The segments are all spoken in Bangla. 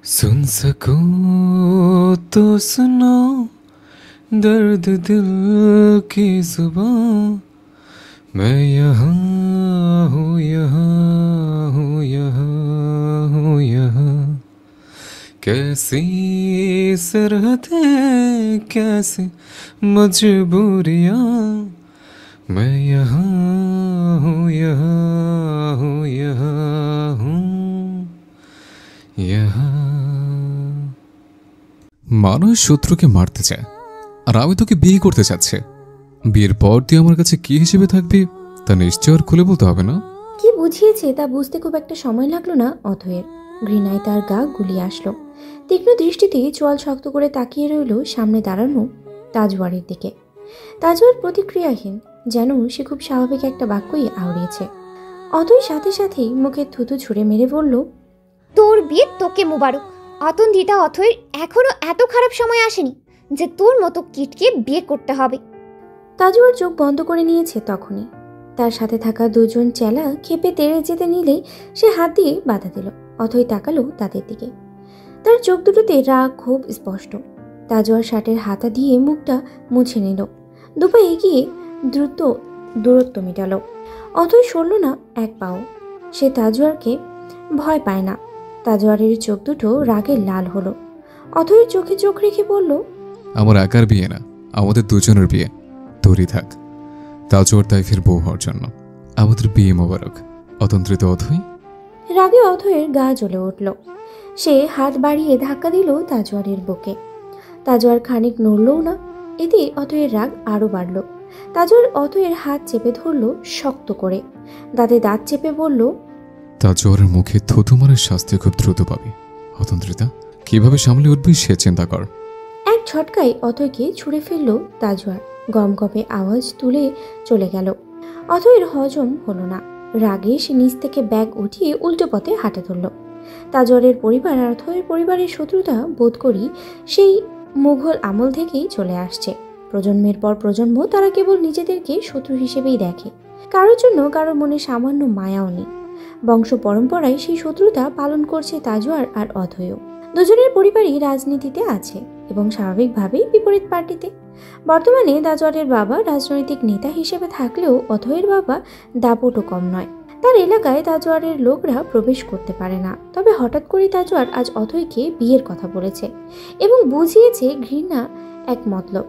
सुन सकूं तो सुनो दर्द दिल की जुबां मैं यहाँ हूँ यहाँ हूँ यहाँ हूँ यहाँ कैसी सरहदें कैसी मजबूरियाँ मैं यहाँ हूँ यहाँ हूँ यहाँ हूँ यहाँ মানুষ শত্রুকে মারতে চায় আর আমি তোকে বিয়ে করতে চাচ্ছে। বিয়ের পর তুই আমার কাছে কি হিসেবে থাকবি তা নিশ্চয় আর খুলে বলতে হবে না। কি বুঝিয়েছে তা বুঝতে খুব একটা সময় লাগলো না অথয়ের। ঘৃণায় তার গা গুলিয়ে আসলো। তীক্ষ্ণ দৃষ্টিতে চোয়াল শক্ত করে তাকিয়ে রইল সামনে দাঁড়ানো তাজওয়ারের দিকে। তাজওয়ার প্রতিক্রিয়াহীন, যেন সে খুব স্বাভাবিক একটা বাক্যই আওড়িয়েছে। অথই সাথে সাথেই মুখে থুতু ছুঁড়ে মেরে বলল, তোর বিয়ে তোকে মুবারক। অতন্দ্রিতা অথয়ের এখনো এত খারাপ সময় আসেনি যে তোর মতো কিটকে বিয়ে করতে হবে। তাজওয়ার চোখ বন্ধ করে নিয়েছে তখনই। তার সাথে থাকা দুজন চেলা ক্ষেপে তেড়ে যেতে নিলে সে হাত দিয়ে বাধা দিল। অথই তাকালো তাদের দিকে। তার চোখ দুটোতে রাগ ক্ষোভ স্পষ্ট। তাজওয়ার শার্টের হাতা দিয়ে মুখটা মুছে নিল। দুপা এগিয়ে দ্রুত দূরত্ব মেটালো। অথই সরল না এক পাও। সে তাজওয়ারকে ভয় পায় না। তাজওয়ারের চোখ দুটো রাগে লাল হলো। অথই চোখে চোখ রেখে বলল, আমার একার বিয়ে না, আমাদের দুজনের বিয়ে। তোরই থাক। তাজওয়ার তাইফের বউ হওয়ার জন্য আমাদের বিয়ে মোবারক। অতন্ত্রিত অথই। রাগে অথয়ের গা জ্বলে উঠল। সে হাত বাড়িয়ে ধাক্কা দিল তাজওয়ারের বুকে। তাজওয়ার খানিক নড়লও না। এতে অথয়ের রাগ আরো বাড়ল। তাজওয়ার অথয়ের হাত চেপে ধরল শক্ত করে। দাঁতে দাঁত চেপে বলল, তাজওয়ারের মুখে থুতু মারার শাস্তি খুব দ্রুত পাবি। অতন্ত্রিতা কিভাবে সামলে উঠবি সে চিন্তা কর। এক ঝটকায় অথয়কে ছুঁড়ে ফেলল তাজওয়ার। গমগমে আওয়াজ তুলে চলে গেল। অথয়ের হজম হলো না। রাগে সে নিচ থেকে ব্যাগ উঠিয়ে উল্টো পথে হাঁটা ধরল। তাজওয়ারের পরিবার আর অথয়ের পরিবারের শত্রুতা বোধ করি সেই মুঘল আমল থেকেই চলে আসছে। প্রজন্মের পর প্রজন্ম তারা কেবল নিজেদেরকে শত্রু হিসেবেই দেখে। কারোর জন্য কারোর মনে সামান্য মায়াও নেই। বংশ পরম্পরায় সেই শত্রুতা পালন করছে তাজওয়ার আর অথয়। দুজনের পরিবারই রাজনীতিতে আছে এবং স্বাভাবিকভাবেই বিপরীত পার্টিতে। বর্তমানে তাজওয়ারের বাবা রাজনৈতিক নেতা হিসেবে থাকলেও অথয়ের বাবা দাপটও কম নয়। তার এলাকায় তাজওয়ারের লোকরা প্রবেশ করতে পারে না। তবে হঠাৎ করেই তাজওয়ার আজ অথয়কে বিয়ের কথা বলেছে এবং বুঝিয়েছে ঘৃণা এক মতলব।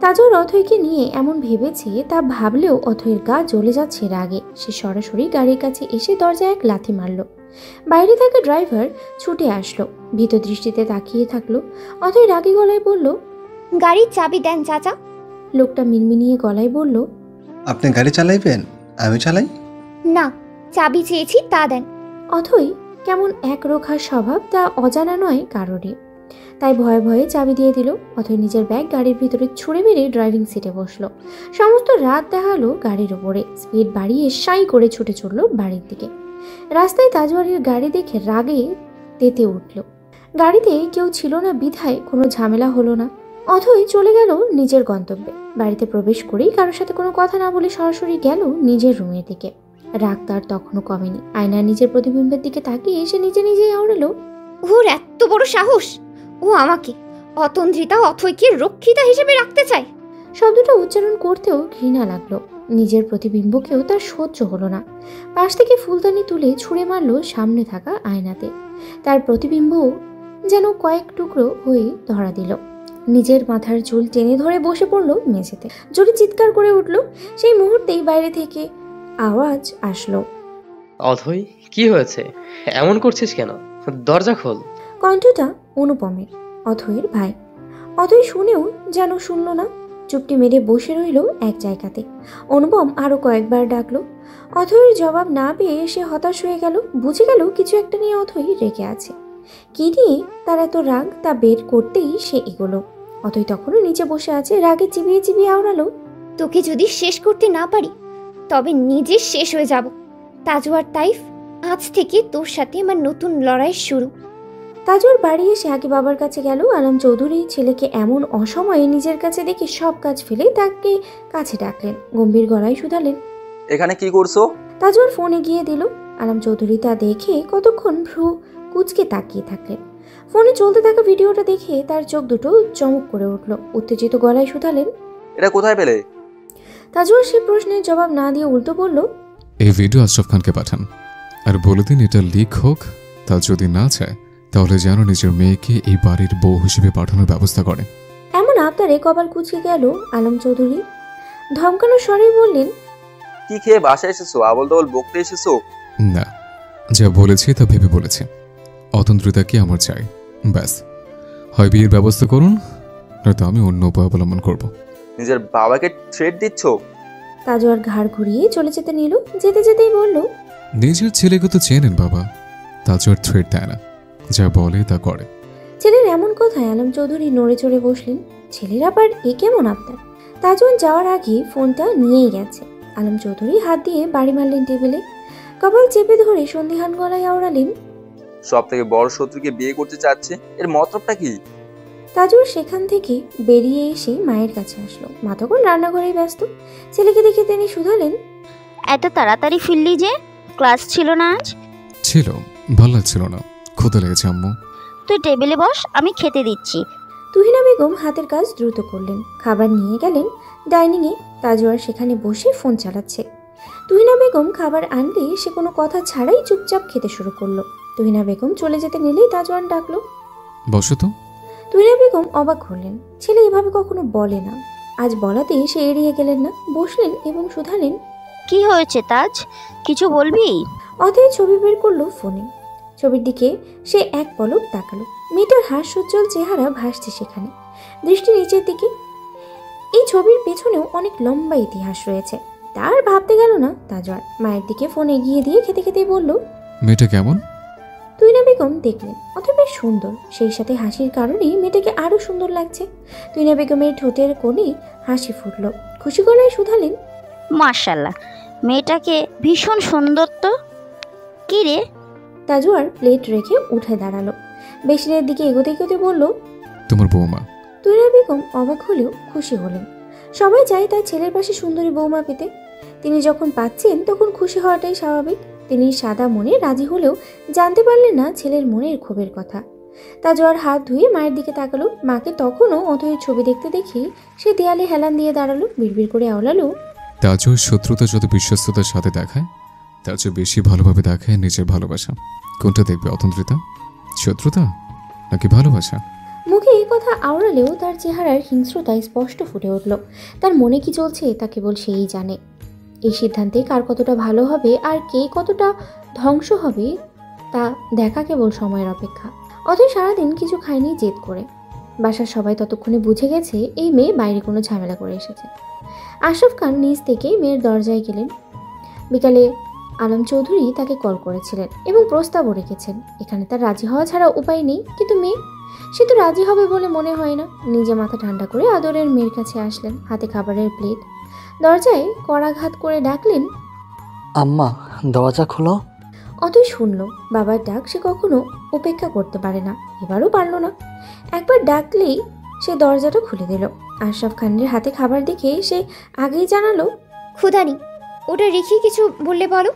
তাজওয়ার অথয়কে নিয়ে এমন ভেবেছে তা ভাবলেও অথয়ের গা জ্বলে যাচ্ছে রাগে। সে সরাসরি গাড়ির কাছে এসে দরজায় এক লাথি মারল। বাইরে থাকা ড্রাইভার ছুটে আসলো। ভীত দৃষ্টিতে তাকিয়ে থাকলো। অথয় রাগী গলায় বলল, গাড়ির চাবি দেন চাচা। লোকটা মিনমিনিয়ে গলায় বলল, আপনি গাড়ি চালাইবেন? আমি চালাই? না, চাবি চেয়েছি তা দেন। অথই কেমন একরোখা স্বভাব তা অজানা নয় কারোরই। তাই ভয়ে ভয়ে চাবি দিয়ে দিল। অথই নিজের ব্যাগ গাড়ির ভিতরে ছুঁড়ে মেরে ড্রাইভিং সিটে বসলো। সমস্ত রাত দেখালো গাড়ির ওপরে। স্পিড বাড়িয়ে সাই করে ছুটে চলল বাড়ির দিকে। রাস্তায় তাজওয়ারের গাড়ি দেখে রাগে তেতে উঠল। গাড়িতে কেউ ছিল না বিধায় কোনো ঝামেলা হলো না। অথই চলে গেল নিজের গন্তব্যে। বাড়িতে প্রবেশ করেই কারোর সাথে কোনো কথা না বলে সরাসরি গেল নিজের রুমের দিকে। রাগ তার তখনও কমেনি। আয়নার নিজের প্রতিবিম্বের দিকে তাকিয়ে এসে নিজে নিজেই আওড়ালো, ওর এত বড় সাহস! ও আমাকে অতন্দ্রিতা অথয়কে রক্ষিতা হিসেবে রাখতে চায়। শব্দটা উচ্চারণ করতেও ঘৃণা লাগলো। নিজের প্রতিবিম্বকেও তার সহ্য হলো না। পাশ থেকে ফুলদানি তুলে ছুঁড়ে মারলো সামনে থাকা আয়নাতে। তার প্রতিবিম্ব যেন কয়েক টুকরো হয়ে ধরা দিল। নিজের মাথার চুল টেনে ধরে বসে পড়লো মেঝেতে। জোরে চিৎকার করে উঠল। সেই মুহূর্তেই বাইরে থেকে আওয়াজ আসলো, অথই, কি হয়েছে? এমন করছিস কেন? দরজা খোল। কণ্ঠটা অনুপমের, অথয়ের ভাই। অথই শুনেও যেন শুনল না। চুপটি মেরে বসে রইল এক জায়গাতে। অনুপম আরো কয়েকবার ডাকলো। অথয়ের জবাব না পেয়ে সে হতাশ হয়ে গেল। বুঝে গেল কিছু একটা নিয়ে অথই রেগে আছে। কি নিয়ে তার এত রাগ তা বের করতেই সে এগোলো। অথই তখনও নিচে বসে আছে। রাগে চিবিয়ে চিবিয়ে আওড়ালো, তোকে যদি শেষ করতে না পারি তবে নিজে শেষ হয়ে যাব। তাজওয়ার তাইফ, আজ থেকে তোর সাথে আমার নতুন লড়াই শুরু। তাজওয়ার বাড়ি এসে আগে বাবার কাছে গেল। আলম চৌধুরী ছেলেকে এমন অসময়ে নিজের কাছে দেখে সব কাজ ফেলে তাকে কাছে ডাকলেন। গম্ভীর গলায় শুধালেন, এখানে কি করছো? তাজওয়ার ফোন এগিয়ে দিল। আলম চৌধুরী তা দেখে কতক্ষণ ভ্রু কুচকে তাকিয়ে থাকলেন। ফোনে চলতে থাকা ভিডিওটা দেখে তার চোখ দুটো চমক করে উঠল। উত্তেজিত গলায় শুধালেন, এটা কোথায় পেলে? তাজুয়ার সে প্রশ্নের জবাব না দিয়ে উল্টো বলল, এই ভিডিও আশরাফ খানকে পাঠান আর বলে দিন এটা লিক হোক, তা যদি না চায় তাহলে যেন নিজের মেয়েকে এই বাড়ির বউ হিসেবে পাঠানোর ব্যবস্থা করে। এমন আবদারে কপাল কুঁচকে গেল আলম চৌধুরী। ধমকানো স্বরে বললেন, কি খেয়ে বাসায় এসেছো? আবল তাবল বকতে এসেছো? না, যা বলেছি তা ভেবে বলেছি। অতন্ত্রিতাকে আমার চাই, ব্যাস। হয় বিয়ের ব্যবস্থা করুন, নয়তো আমি অন্য উপায় অবলম্বন করব। নিজের বাবাকে থ্রেট দিচ্ছ? তাজুয়ার ঘাড় ঘুরিয়ে চলে যেতে নিল। যেতে যেতেই বলল, নিজের ছেলেকে তো চেনেন বাবা, তাজুয়ার থ্রেট দেয় না, যা বলে তা করে। ছেলের এমন কথায় আলম চৌধুরী নড়ে চড়ে বসলেন। ছেলের আবার এ কেমন আবদার? তাজুয়ান যাওয়ার আগে ফোনটা নিয়েই গেছে। আলম চৌধুরী হাত দিয়ে বাড়ি মারলেন টেবিলে। কপাল চেপে ধরে সন্দিহান গলায় আওড়ালেন, সব থেকে বড় শত্রুকে বিয়ে করতে চাচ্ছে, এর মতলবটা কি? তাজুর সেখান থেকে বেরিয়ে এসে মায়ের কাছে আসলো। মা তখন রান্নাঘরেই ব্যস্ত। ছেলেকে দেখে তিনি শুধালেন, এত তাড়াতাড়ি ফিরলি যে? ক্লাস ছিল না আজ? ছিল, ভাল লাগছিল না, ক্ষুধা লেগেছে আম্মু। তুই টেবিলে বস, আমি খেতে দিচ্ছি। তুহিনা বেগম হাতের কাজ দ্রুত করলেন। খাবার নিয়ে গেলেন ডাইনিংয়ে। তাজুয়ার সেখানে বসে ফোন চালাচ্ছে। তুহিনা বেগম খাবার আনলে সে কোনো কথা ছাড়াই চুপচাপ খেতে শুরু করলো। তুহিনা বেগম চলে যেতে নিলেই তাজওয়ান ডাকলো, বসো তো। তুহিনা বেগম অবাক হলেন। ছেলে এভাবে কখনো বলে না। আজ বলাতে সে এড়িয়ে গেলেন না, বসলেন এবং শুধালেন, কি হয়েছে তাজ, কিছু বলবি? অথই ছবি বের করলো ফোনে। ছবির দিকে সে এক পলক তাকালো। মেয়েটার হাস্যোজ্জ্বল চেহারা ভাসছে সেখানে, দৃষ্টি নিচের দিকে। এই ছবির পেছনেও অনেক লম্বা ইতিহাস রয়েছে। তার ভাবতে গেল না তাজওয়ার। মায়ের দিকে ফোন এগিয়ে দিয়ে খেতে খেতেই বলল, মেয়েটা কেমন? তুহিনা বেগম দেখলেন অথই বেশ সুন্দর, সেই সাথে হাসির কারণেই মেয়েটাকে আরো সুন্দর লাগছে। তুহিনা বেগমের ঠোঁটের কোণে হাসি ফুটল। খুশি গলায় শুধালেন, মাশাআল্লাহ, মেয়েটাকে ভীষণ সুন্দর তো। কি রে? তাজওয়ার প্লেট রেখে উঠে দাঁড়ালো। বেসিনের দিকে এগোতে এগোতে বলল, তোমার বৌমা। তুহিনা বেগম অবাক হলেও খুশি হলেন। সবাই চায় তার ছেলের পাশে সুন্দরী বৌমা পেতে। তিনি যখন পাচ্ছেন তখন খুশি হওয়াটাই স্বাভাবিক। তিনি সাদা মনে রাজি হলেও জানতে পারলেন না ছেলের মনের ক্ষোভের কথা। তাজওয়ার হাত ধুয়ে মায়ের দিকে তাকালো। মাকে তখনও অথয়ের ছবি দেখতে দেখি সে দেয়ালে হেলান দিয়ে দাঁড়ালো। বিড়বিড় করে আওলালো, তাজুর শত্রুতা যত বিশ্বস্ততার সাথে দেখায়, তার চেয়ে বেশি ভালোভাবে দেখায় নিজের ভালোবাসা। কোনটা দেখবে অতন্ত্রিতা, শত্রুতা নাকি ভালোবাসা? মুখে এই কথা আওড়ালেও তার চেহারার হিংস্রতায় স্পষ্ট ফুটে উঠল। তার মনে কি চলছে তা কেবল সেই জানে। এই সিদ্ধান্তে কার কতটা ভালো হবে আর কে কতটা ধ্বংস হবে তা দেখা কেবল সময়ের অপেক্ষা। অথচ সারাদিন কিছু খায়নি জেদ করে। বাসার সবাই ততক্ষণে বুঝে গেছে এই মেয়ে বাইরে কোনো ঝামেলা করে এসেছে। আশরাফ খান নিজ থেকে মেয়ের দরজায় গেলেন। বিকালে আলম চৌধুরী তাকে কল করেছিলেন এবং প্রস্তাবও রেখেছেন। এখানে তার রাজি হওয়া ছাড়া উপায় নেই, কিন্তু মেয়ে, সে তো রাজি হবে বলে মনে হয় না। নিজে মাথা ঠান্ডা করে আদরের মেয়ের কাছে আসলেন, হাতে খাবারের প্লেট। দরজায় করাঘাত করে ডাকলেন, আম্মা, দরজা খোলো। অতই শুনল বাবার ডাক সে কখনো উপেক্ষা করতে পারে না, এবারও পারল না। একবার ডাকলেই সে দরজাটা খুলে দিল। আশরাফ খানের হাতে খাবার দেখে সে আগেই জানালো, ক্ষুধা নেই, ওটা রেখে কিছু বললে বলো।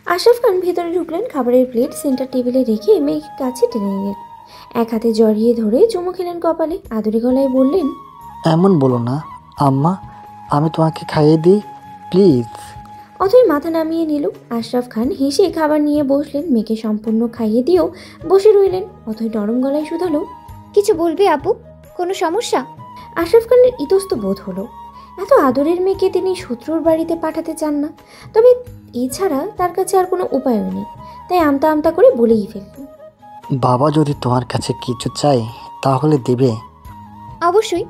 আশরাফ খান ভেতরে ঢুকলেন। খাবারের প্লেট সেন্টার টেবিলে রেখে মেয়ের কাছে টেনে নিলেন। এক হাতে জড়িয়ে ধরে চুমু খেলেন কপালে। আদুরে গলায় বললেন, এমন বলো না আম্মা, আমি তোমাকে খাইয়ে দিই প্লিজ। অথই মাথা নামিয়ে নিল। আশরাফ খান হেসে খাবার নিয়ে বসলেন। মেয়েকে সম্পূর্ণ খাইয়ে দিয়েও বসে রইলেন। অথই নরম গলায় শুধালো, কিছু বলবে আপু? কোনো সমস্যা? আশরাফ খানের ইতস্ত বোধ হলো। এত আদরের মেয়েকে তিনি শত্রুর বাড়িতে পাঠাতে চান না, তবে এছাড়া তার কাছে আর কোনো উপায়ও নেই। তাই আমতা আমতা করে বলেই ফেললেন, বাবা যদি তোমার কাছে কিছু চাই তাহলে দিবে? অবশ্যই,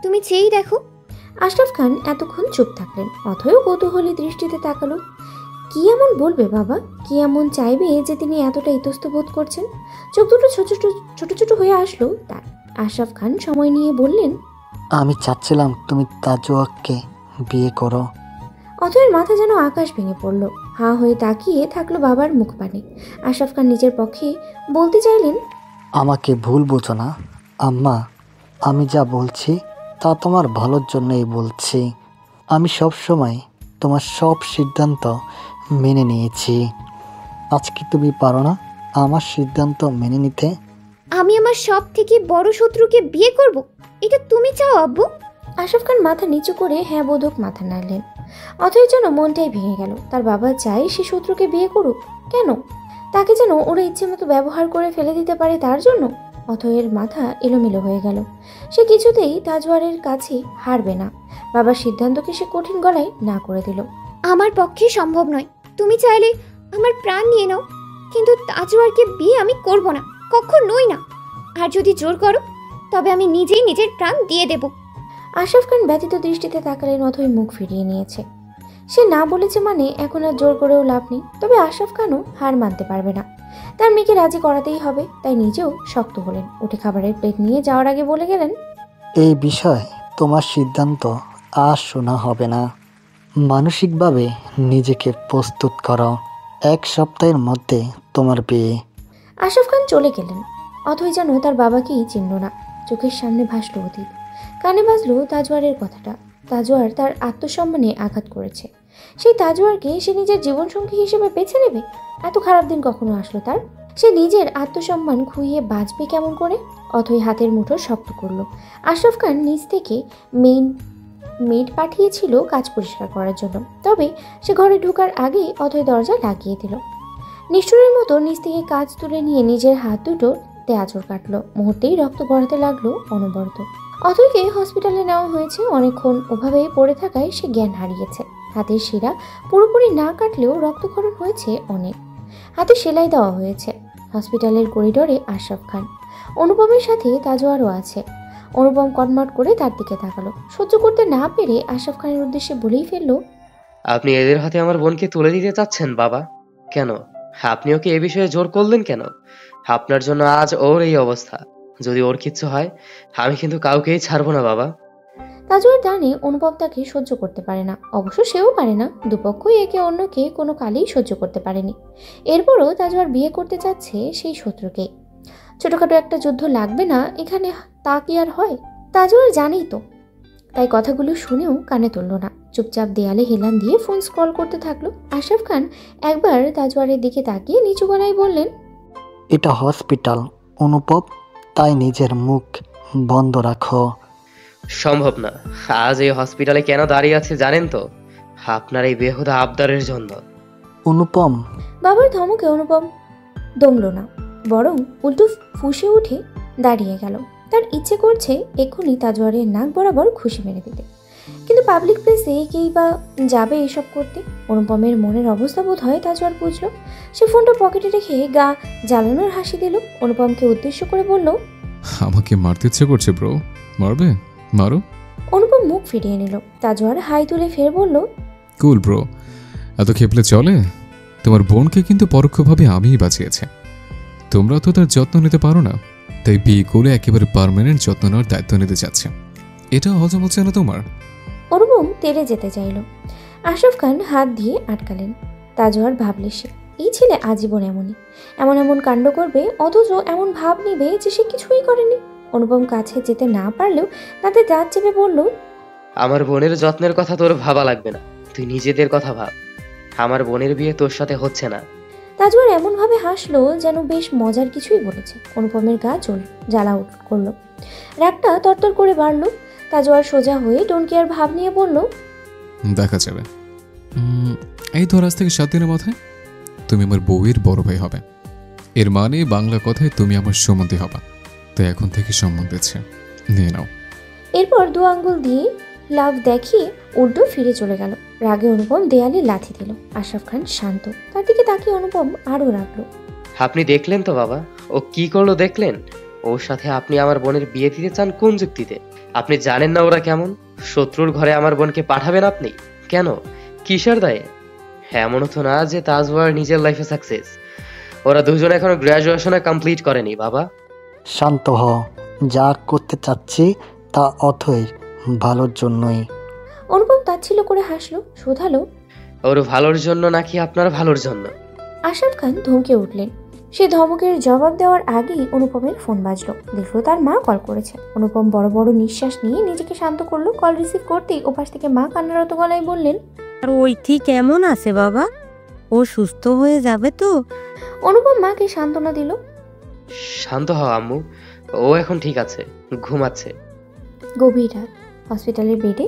তুমি চেয়েই দেখো। আশরাফ খান এতক্ষণ চুপ থাকলেন। অথয়ও কৌতূহলী দৃষ্টিতে তাকালো। কি এমন বলবে বাবা, কি এমন চাইবে যে তিনি এতটা ইতস্ত বোধ করছেন? চোখ দুটো ছোট ছোট ছোট হয়ে আসলো তার। আশরাফ খান সময় নিয়ে বললেন, আমি চাচ্ছিলাম তুমি তাজওয়াকে বিয়ে করো। অথয়ের মাথা যেন আকাশ ভেঙে পড়ল। হাঁ হয়ে তাকিয়ে থাকলো বাবার মুখপানে। আশরাফ খান নিজের পক্ষে বলতে চাইলেন, আমাকে ভুল বোঝো না আম্মা, আমি যা বলছি তা তোমার ভালোর জন্যই বলছি। আমি সব সময় তোমার সব সিদ্ধান্ত মেনে নিয়েছি। আজকে তুমি পারো না আমার সিদ্ধান্ত মেনে নিতে? আমি আমার সব থেকে বড় শত্রুকে বিয়ে করব? এটা তুমি চাও আব্বু? আশরাফ খান মাথা নিচু করে হ্যাঁ বোধক মাথা নাড়লেন। অথই যেন মনটাই ভেঙে গেল। তার বাবা চায় সে শত্রুকে বিয়ে করুক। কেন? তাকে যেন ওরা ইচ্ছে মতো ব্যবহার করে ফেলে দিতে পারে তার জন্য। অথয়ের মাথা এলোমেলো হয়ে গেল। সে কিছুতেই তাজওয়ারের কাছে হারবে না। বাবার সিদ্ধান্তকে সে কঠিন গলায় না করে দিল। আমার পক্ষে সম্ভব নয়। তুমি চাইলে আমার প্রাণ নিয়ে নাও, কিন্তু তাজওয়ারকে বিয়ে আমি করব না, কখনোই না। আর যদি জোর করো তবে আমি নিজেই নিজের প্রাণ দিয়ে দেব। আশরাফ খান ব্যথিত দৃষ্টিতে তাকালেন। অথই মুখ ফিরিয়ে নিয়েছে। সে না বলেছে মানে এখন আর জোর করেও লাভ নেই। তবে আশরাফ খানও হার মানতে পারবে না। তার মেয়েকে রাজি করাতেই হবে। তাই নিজেও শক্ত হলেন। উঠে খাবারের প্লেট নিয়ে যাওয়ার আগে বলে গেলেন, এই বিষয় তোমার সিদ্ধান্ত আর শোনা হবে না। মানসিকভাবে নিজেকে প্রস্তুত করো। 1 সপ্তাহের মধ্যে তোমার বিয়ে। আশরাফ খান চলে গেলেন। অথই যেন তার বাবাকেই চিনল না। চোখের সামনে ভাসল অতীত। কানে বাজলো তাজওয়ারের কথাটা। তাজওয়ার তার আত্মসম্মানে আঘাত করেছে। সেই তাজওয়ারকে সে নিজের জীবনসঙ্গী হিসেবে বেছে নেবে? এত খারাপ দিন কখনো আসলো তার? সে নিজের আত্মসম্মান খুইয়ে বাঁচবে কেমন করে? অথই হাতের মুঠো শক্ত করলো। আশরাফ খান নিজ থেকে মেড পাঠিয়েছিল কাজ পরিষ্কার করার জন্য। তবে সে ঘরে ঢোকার আগেই অথই দরজা লাগিয়ে দিল। নিষ্ঠুরের মতো নিজ থেকে কাজ তুলে নিয়ে নিজের হাত দুটো আঁচড় কাটলো। মুহূর্তেই রক্ত গড়াতে লাগলো অনবরত। অথইকে হসপিটালে নেওয়া হয়েছে। অনেকক্ষণ ওভাবেই পড়ে থাকায় সে জ্ঞান হারিয়েছে। হাতের শিরা পুরোপুরি না কাটলেও রক্তক্ষরণ হয়েছে অনেক। হাতে সেলাই দেওয়া হয়েছে। হসপিটালের করিডোরে আশরাফ খান, অনুপমের সাথে তাজওয়ারও আছে। অনুপম কটমট করে তার দিকে তাকালো। সহ্য করতে না পেরে আশরাফ খানের উদ্দেশ্যে বলেই ফেললো, আপনি এদের হাতে আমার বোনকে তুলে দিতে চাচ্ছেন বাবা? কেন? আপনি ওকে এ বিষয়ে জোর করলেন কেন? আপনার জন্য আজ ওর এই অবস্থা। যদি ওর কিচ্ছু হয়, আমি কিন্তু কাউকেই ছাড়বো না বাবা। তাজওয়ার জানে অনুপম তাকে সহ্য করতে পারে না। অবশ্য সেও পারে না। দুপক্ষই একে অন্যকে কোনো কালেই সহ্য করতে পারেনি। এরপরও তাজওয়ার বিয়ে করতে চাচ্ছে সেই শত্রুকে। ছোটখাটো একটা যুদ্ধ লাগবে না এখানে, তা কি আর হয়? তাজওয়ার জানেই তো। তাই কথাগুলো শুনেও কানে তুলল না। চুপচাপ দেয়ালে হেলান দিয়ে ফোন স্ক্রল করতে থাকলো। আশরাফ খান একবার তাজওয়ারের দিকে তাকিয়ে নিচু গলায় বললেন, এটা হসপিটাল অনুপম, তাই নিজের মুখ বন্ধ রাখো। সম্ভব না। আজ এই হসপিটালে কেন দাঁড়িয়ে আছে জানেন তো? আপনার এই বেহুদা আবদারের জন্য। অনুপম, বাবার ধমকে অনুপম দমল না, বরং উল্টো ফুঁসে উঠে দাঁড়িয়ে গেল। তার ইচ্ছে করছে এক্ষুনি তাজওয়ারের নাক বরাবর খুশি মেরে দিতে। কিন্তু পাবলিক প্লেসে কেই বা যাবে এসব করতে? অনুপমের মনের অবস্থা বোধ হয় তাজওয়ার বুঝলো। সে ফোনটা পকেটে রেখে গা জ্বালানোর হাসি দিল। অনুপমকে উদ্দেশ্য করে বলল, আমাকে মারতে ইচ্ছে করছে ব্রো, মারবে? মারো। অনুপম মুখ ফিরিয়ে নিল। তাজওয়ার হাই তুলে ফের বলল, কুল ব্রো, এত খেপলে চলে? তোমার বোনকে কিন্তু পরোক্ষভাবে আমিই বাঁচিয়েছি। তোমরা তো তার যত্ন নিতে পারো না, তাই বিয়ে করে একেবারে পার্মানেন্ট যত্ন নেওয়ার দায়িত্ব নিতে চাচ্ছে। এটা হজম হচ্ছে না তোমার? অনুপম তেড়ে যেতে চাইল। আশরাফ খান হাত দিয়ে আটকালেন। তাজওয়ার ভাবলে সে এই ছেলে আজীবন এমনই, এমন এমন কাণ্ড করবে, অথচ এমন ভাব নিবে যে সে কিছুই করেনি। অনুপম কাছে যেতে না পারলেও তাতে দাঁত চেপে বলল, আমার বোনের যত্নের কথা তোর ভাবা লাগবে না, তুই নিজেদের কথা ভাব। আমার বোনের বিয়ে তোর সাথে হচ্ছে না। তাজওয়ার এমনভাবে হাসলো যেন বেশ মজার কিছুই বলেছে। অনুপমের গা জ্বালা করলো। রাগটা তরতর করে বাড়ল। তাজওয়ার সোজা হয়ে ডোনকেয়ার ভাব নিয়ে বলল, দেখা যাবে। এই তো আজ থেকে 7 দিনের মাথায় তুমি আমার বউয়ের বড় ভাই হবে। এর মানে বাংলা কথায় তুমি আমার সম্বন্ধী হবা। তাই এখন থেকে সম্মান দিচ্ছে, নিয়ে নাও। এরপর 2 আঙ্গুল দিয়ে লাভ দেখিয়ে উল্টো ফিরে চলে গেল। রাগে অনুপম দেয়ালে লাথি দিল। আশরাফ খান শান্ত। তার দিকে তাকিয়ে অনুপম আরও রাগলো। আপনি দেখলেন তো বাবা, ও কি করলো দেখলেন? ওর সাথে আপনি আমার বোনের বিয়ে দিতে চান কোন যুক্তিতে? আপনি জানেন না ওরা কেমন? শত্রুর ঘরে আমার বোনকে পাঠাবেন আপনি? কেন? কিসের দায়ে? এমনও তো না যে তাজওয়ার নিজের লাইফে সাকসেস। ওরা দুজন এখনো গ্রাজুয়েশনে কমপ্লিট করেনি বাবা। শান্ত হ। যা করতে চাচ্ছি তা অথই ভালোর জন্যই। অনুপম তাচ্ছিল্য করে হাসলো, শোধালো, ওর ভালোর জন্য নাকি আপনার ভালোর জন্য? আশরাফ খান ধমকে উঠলেন। সে ধমকের জবাব দেওয়ার আগেই অনুপমের ফোন বাজলো। দেখলো তার মা কল করেছে। অনুপম বড় বড় নিঃশ্বাস নিয়ে নিজেকে শান্ত করলো। কল রিসিভ করতেই ওপাশ থেকে মা কান্নারত গলায় বললেন, আর ওইটি কেমন আছে বাবা? ও সুস্থ হয়ে যাবে তো? অনুপম মাকে সান্ত্বনা দিল। শান্ত হও আম্মু, ও এখন ঠিক আছে, ঘুমাচ্ছে। গভীর রাত, হসপিটালের বেডে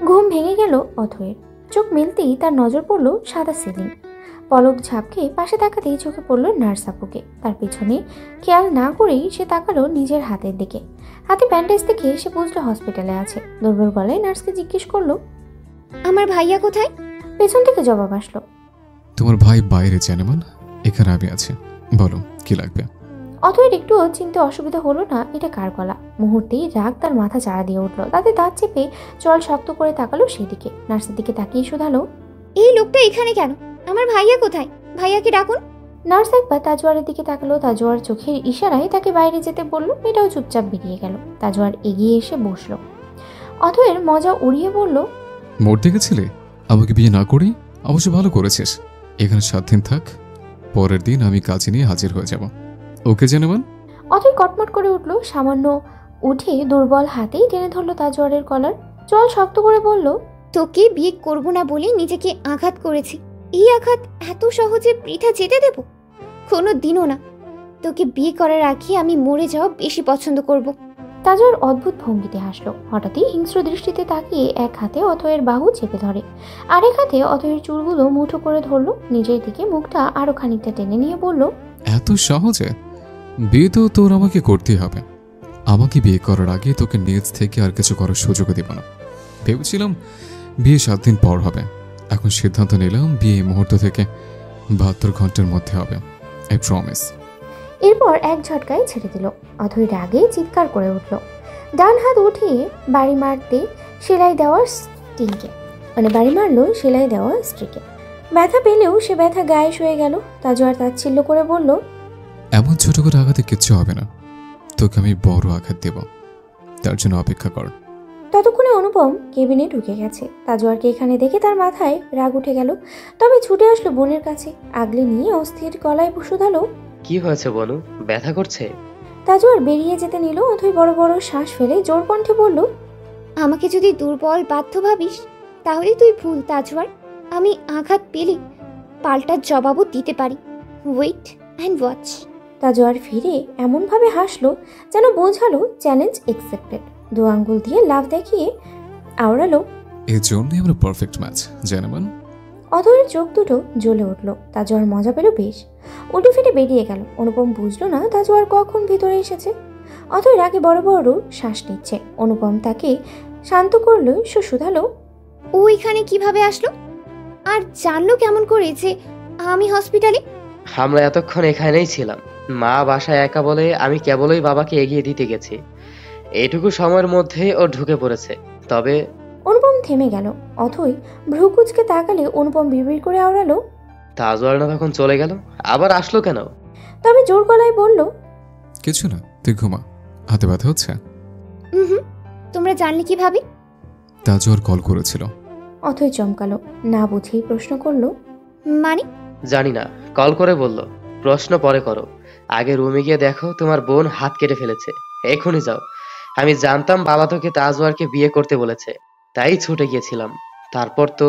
ঘুম ভেঙে গেল অথয়ের। চোখ মেলতেই তার নজর পড়ল সাদা সিলিং। পলক ঝাপকে পাশে তাকাতেই চোখে পড়ল নার্স আপুকে। তার পিছনে খেয়াল না করেই সে তাকালো নিজের হাতের দিকে। হাতে ব্যান্ডেজ দেখে সে বুঝলো হসপিটালে আছে। দুর্বল গলায় নার্সকে জিজ্ঞেস করলো, আমার ভাইয়া কোথায়? পেছন থেকে জবাব আসলো, তোমার ভাই বাইরে জানেমান, এখানে আমি আছি, বলো কি লাগবে। অথয়ের একটুও চিনতে অসুবিধা হলো না এটা কার গলা। মুহূর্তেই রাগ তার মাথা চাড়া দিয়ে উঠলো। তাতে দাঁত চেপে চল শক্ত করে তাকালো সেদিকে। নার্সের দিকে তাকিয়ে শুধালো, এই লোকটা এখানে কেন? আমার ভাইয়া কোথায়? ভাইয়াকে ডাকুন। নার্স একবার তাজওয়ারের দিকে তাকালো। তাজওয়ার চোখের ইশারায় তাকে বাইরে যেতে বলল। এটাও চুপচাপ বেরিয়ে গেল। তাজওয়ার এগিয়ে এসে বসলো। অথয়ের মজা উড়িয়ে বলল, মরতে গেছিলে? আমাকে বিয়ে না করেই? অবশ্য ভালো করেছিস। এখানে 7 দিন থাক, পরের দিন আমি কাজে নিয়ে হাজির হয়ে যাব। ওকে জানেমান? অথয় কটমট করে উঠল। সামান্য উঠে দুর্বল হাতেই টেনে ধরলো তাজওয়ারের কলার। চল শক্ত করে বলল, তোকে বিয়ে করব না বলে নিজেকে আঘাত করেছি। এই আঘাত এত সহজে বৃথা যেতে দেব? কোনো দিনও না। তোকে বিয়ে করার আগে আমি মরে যাওয়া বেশি পছন্দ করব। তাজওয়ার অদ্ভুত ভঙ্গিতে হাসলো। হঠাৎই হিংস্র দৃষ্টিতে তাকিয়ে এক হাতে অথয়ের বাহু চেপে ধরে, আরেক হাতে অথয়ের চুলগুলো মুঠো করে ধরলো। নিজের দিকে মুখটা আরো খানিকটা টেনে নিয়ে বলল, এত সহজে? বিয়ে তো তোর আমাকে করতেই হবে। আমাকে বিয়ে করার আগে তোকে নিজ থেকে আর কিছু করার সুযোগ দেব না। ভেবেছিলাম বিয়ে 7 দিন পর হবে, এখন সিদ্ধান্ত নিলাম বিয়ে এই মুহূর্ত থেকে 72 ঘন্টার মধ্যে হবে। I promise. এরপর এক ঝটকায় ছেড়ে দিল। অথই রাগে চিৎকার করে উঠল। ডান হাত উঠিয়ে বাড়ি মারলো সেলাই দেওয়া স্ত্রীকে। ব্যথা পেলেও সে ব্যথা গায়ে শুয়ে গেল। তাজওয়ার তাচ্ছিল্য করে বলল, এমন ছোট করে আঘাতে কিচ্ছু হবে না, তোকে আমি বড় আঘাত দেব, তার জন্য অপেক্ষা কর। ততক্ষণে অনুপম কেবিনে ঢুকে গেছে। তাজওয়ারকে এখানে দেখে তার মাথায় রাগ উঠে গেল। তবে ছুটে আসলো বোনের কাছে, আগলে নিয়ে অস্থির গলায় শুধালো, কি হয়েছে বনু, ব্যথা করছে? তাজওয়ার বেরিয়ে যেতে নিল। অথই বড় বড় শ্বাস ফেলে জোর কণ্ঠে বলল, আমাকে যদি দুর্বল বাধ্য ভাবিস তাহলে তুই ভুল তাজওয়ার। আমি আঘাত পেলে পাল্টা জবাবও দিতে পারি। Wait and watch. তাজওয়ার ফিরে এমনভাবে হাসলো যেন বোঝালো চ্যালেঞ্জ একসেপ্টেড। 2 আঙ্গুল দিয়ে লাভ দেখিয়ে আওড়ালো, এর জন্যই আমরা পারফেক্ট ম্যাচ জানেমান। অথয়ের চোখ দুটো জ্বলে উঠল। তাজওয়ার মজা পেল বেশ। উল্টে ফিরে বেরিয়ে গেল। অনুপম বুঝলো না তাজওয়ার কখন ভিতরে এসেছে। অথয় রাগে বড় বড় শ্বাস নিচ্ছে। অনুপম তাকে শান্ত করলো। শুধালো, ও এখানে কিভাবে আসলো? আর জানলো কেমন করে যে আমি হসপিটালে? আমরা এতক্ষণ এখানেই ছিলাম। মা বাসায় একা বলে আমি কেবলই বাবাকে এগিয়ে দিতে গেছি। এইটুকু সময়ের মধ্যেই ও ঢুকে পড়েছে। তবে অনুপম থেমে গেল। অথই ভ্রুকুচকে তাকালে অনুপম বিড়বিড় করে আওড়ালো, তাজওয়ার না তখন চলে গেল, আবার আসলো কেন? তবে জোর গলায় বলল, কিছু না, তুই ঘুমা, হাতে ব্যথা হচ্ছে। তোমরা জানলে কিভাবে? তাজওয়ার কল করেছিল। অথই চমকালো। না বুঝেই প্রশ্ন করলো, মানে? জানি না, কল করে বলল। প্রশ্ন পরে করো, আগে রুমে গিয়ে দেখো তোমার বোন হাত কেটে ফেলেছে। এখনই যাও। আমি জানতাম বাবা তোকে তাজওয়ারকে বিয়ে করতে বলেছে, তাই ছুটে গিয়েছিলাম। তারপর তো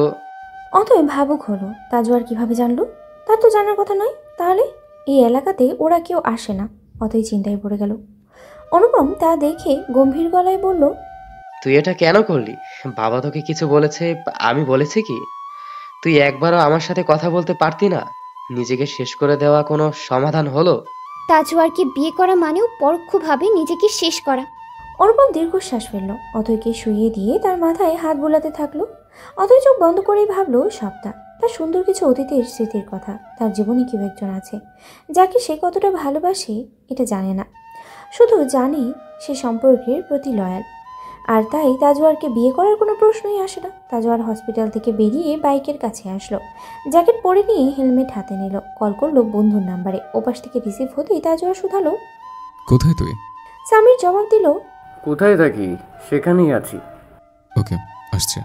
অথই ভাবুক হলো। তাজওয়ার কিভাবে জানলো? তার তো জানার কথা নয়। তাহলে এই এলাকাতে ওরা কেউ আসে না। অথই চিন্তায় পড়ে গেল। অনুপম তা দেখে গম্ভীর গলায় বলল, তুই এটা কেন করলি? বাবা তোকে কিছু বলেছে? আমি বলেছি কি? তুই একবারও আমার সাথে কথা বলতে পারতি না? নিজেকে শেষ করে দেওয়া কোনো সমাধান হলো? তাজওয়ারকে বিয়ে করা মানেও পরোক্ষভাবে নিজেকে শেষ করা। অনুপম দীর্ঘশ্বাস ফেলল। অথয়কে শুইয়ে দিয়ে তার মাথায় হাত বোলাতে থাকলো। অথয় চোখ বন্ধ করেই ভাবলো সবটা। তার সুন্দর কিছু অতীতের স্মৃতির কথা। তার জীবনে কেউ একজন আছে যাকে সে কতটা ভালোবাসে এটা জানে না, শুধু জানে সে সম্পর্কের প্রতি লয়াল। আর তাই তাজওয়ারকে বিয়ে করার কোনো প্রশ্নই আসে না। তাজওয়ার হসপিটাল থেকে বেরিয়ে বাইকের কাছে আসলো। জ্যাকেট পরে নিয়ে হেলমেট হাতে নিল। কল করলো বন্ধুর নাম্বারে। ওপাশ থেকে রিসিভ হতেই তাজওয়ার শুধালো, কোথায় তুই? সামির জবাব দিল, কোথায় থাকি সেখানেই আছি। ওকে, আসছে।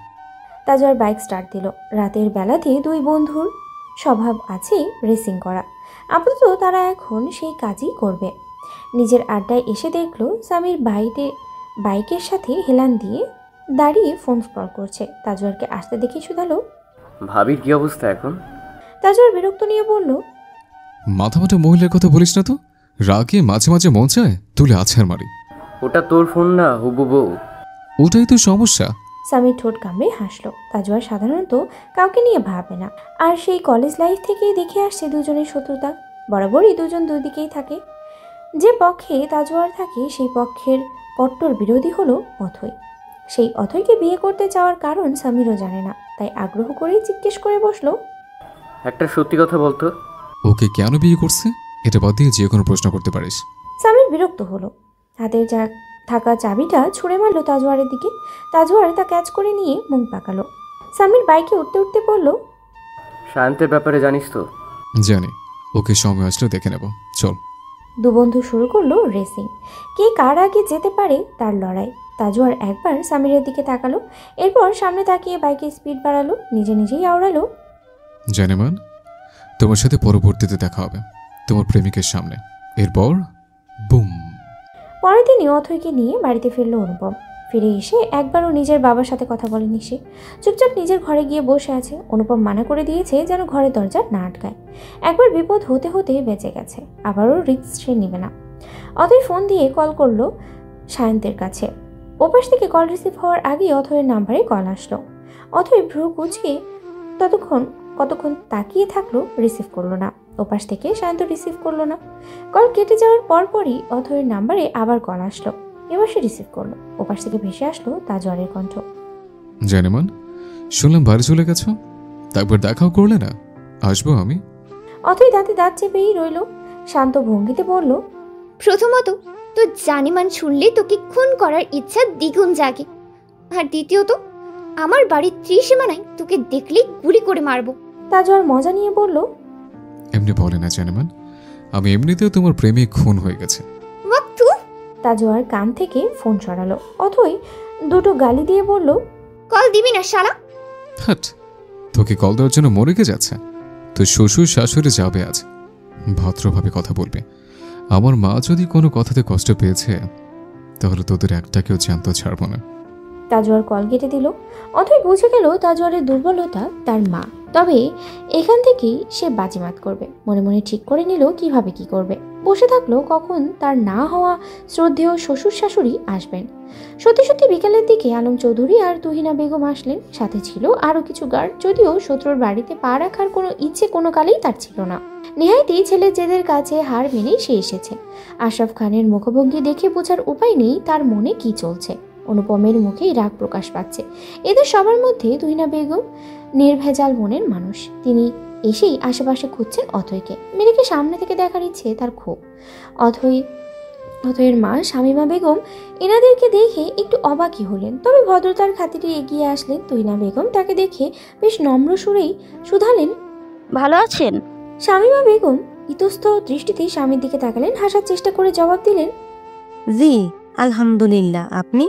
তাজওয়ার বাইক স্টার্ট দিল। রাতের বেলাতে 2 বন্ধুর স্বভাব আছে রেসিং করা। আপাতত তারা এখন সেই কাজই করবে। নিজের আড্ডায় এসে দেখলো সামির বাইকের সাথে হেলান দিয়ে দাঁড়িয়ে ফোন স্ক্রল করছে। তাজওয়ারকে আসতে দেখে শুধালো, ভাবির কি অবস্থা এখন? তাজওয়ার বিরক্ত নিয়ে বলল, মাথা মোটা মহিলার কথা বলিস না তো, রাগে মাঝে মাঝে মন চায় তুলে আছাড় মারি। ওটা তোর ফোন না, হুবু বউ। ওটাই তো সমস্যা। সামির ঠোঁট কামড়ে হাসলো। তাজওয়ার সাধারণত কাউকে নিয়ে ভাবে না, আর সেই কলেজ লাইফ থেকেই দেখে আসছে দুজনের শত্রুতা। বরাবরই দুজন দুই দিকেই থাকে। যে পক্ষে তাজওয়ার থাকে সেই পক্ষের কট্টর বিরোধী হলো অথৈ। সেই অথৈকে বিয়ে করতে চাওয়ার কারণ সামিরও জানে না, তাই আগ্রহ করেই জিজ্ঞেস করে বসলো, একটা সত্যি কথা বলতো, ওকে কেন বিয়ে করছে এটা বাদ দিয়ে যে কোনো প্রশ্ন করতে পারিস। সামির বিরক্ত হলো। হাতের থাকা চাবিটা ছুঁড়ে মারলো তাজওয়ারের দিকে। তাজওয়ার তা ক্যাচ করে নিয়ে মুখ পাকালো। সামির বাইকে উঠতে উঠতে বলল, শান্তের ব্যাপারে জানিস তো? জানি, ওকে সময় আসলে দেখে নেব, চল। দু বন্ধু শুরু করলো রেসিং। কে কার আগে যেতে পারে তার লড়াই। তাজওয়ার একবার সামিরের দিকে তাকালো, এরপর সামনে তাকিয়ে বাইকের স্পিড বাড়ালো, নিজে নিজেই আওড়ালো, জানেমান, তোমার সাথে পরবর্তীতে দেখা হবে তোমার প্রেমিকের সামনে। এরপর বুম। পরের দিনই অথৈকে নিয়ে বাড়িতে ফিরল অনুপম। ফিরে এসে একবারও নিজের বাবার সাথে কথা বলেনি সে। চুপচাপ নিজের ঘরে গিয়ে বসে আছে। অনুপম মানা করে দিয়েছে যেন ঘরের দরজা না আটকায়। একবার বিপদ হতে হতে বেঁচে গেছে, আবারও রিস্ক সে নেবে না। অথৈ ফোন দিয়ে কল করলো সায়ন্তের কাছে। ওপাশ থেকে কল রিসিভ হওয়ার আগেই অথৈয়ের নাম্বারে কল আসলো। অথৈ ভ্রু কুঁচকে কতক্ষণ তাকিয়ে থাকলো, রিসিভ করলো না। ওপাশ থেকে সায়ন্ত রিসিভ করলো না। কল কেটে যাওয়ার পরপরই অথৈয়ের নাম্বারে আবার কল আসলো। এবার সে রিসিভ করলো। ওপাশ থেকে ভেসে আসলো তাজওয়ারের কণ্ঠ। জানেমান, শুনলাম বাড়ি চলে গেছো, তারপর দেখাও করলে না। আসবো আমি। অথৈ দাঁতে দাঁত চেপেই রইল। শান্ত ভঙ্গিতে বলল, প্রথমত তো জানিমান শুনলে তোকে খুন করার ইচ্ছা দ্বিগুণ জাগে, আর দ্বিতীয়ত আমার বাড়ির ত্রিসীমানায় তোকে দেখলেই গুলি করে মারবো। তাজওয়ার মজা নিয়ে বলল, এমনি বলে না জানেমান, আমি এমনিতেও তোমার প্রেমে খুন হয়ে গেছে। তাজওয়ার কান থেকে ফোন সরালো। অথৈ দুটো গালি দিয়ে বলল, কল দিবি না শালা। হাট, তোকে কল দেওয়ার জন্য মরে গে যাচ্ছে। তো শ্বশুর শাশুড়ি যাবে আজ, ভদ্রভাবে কথা বলবে। আমার মা যদি কোনো কথাতে কষ্ট পেয়েছে তাহলে তোদের একটাকেও জ্যান্ত ছাড়বো না। তাজওয়ার কল কেটে দিল। অথৈ বুঝে গেল তাজওয়ারের দুর্বলতা তার মা, তবে এখান থেকেই সে বাজিমাত করবে। মনে মনে ঠিক করে নিল কিভাবে কি করবে। বসে থাকলো কখন তার না হওয়া শ্রদ্ধেয় শ্বশুর শাশুড়ি আসবেন। সত্যি সত্যি বিকেলের দিকে আলম চৌধুরী আর তুহিনা বেগম আসলেন। সাথে ছিল আরও কিছু গার্ড। যদিও শত্রুর বাড়িতে পা রাখার কোনো ইচ্ছে কোনো কালেই তার ছিল না। নেহায়তেই ছেলের জেদের কাছে হার মেনেই সে এসেছে। আশরাফ খানের মুখভঙ্গি দেখে বোঝার উপায় নেই তার মনে কি চলছে। অনুপমের মুখেই রাগ প্রকাশ পাচ্ছে। এদের সবার মধ্যে তুহিনা বেগম নির্ভেজাল মনের মানুষ। তিনি এসেই আশেপাশে খুঁজছেন অথৈকে। মেয়েকে সামনে থেকে দেখার ইচ্ছে তার খুব। অথৈয়ের মা শামীমা বেগম এনাদেরকে দেখে একটু অবাকই হলেন, তবে ভদ্রতার খাতিরে এগিয়ে আসলেন। তুহিনা বেগম তাকে দেখে বেশ নম্র সুরেই শুধালেন, ভালো আছেন? শামীমা বেগম ইতস্ত দৃষ্টিতে স্বামীর দিকে তাকালেন, হাসার চেষ্টা করে জবাব দিলেন, জি আলহামদুলিল্লাহ। আপনি?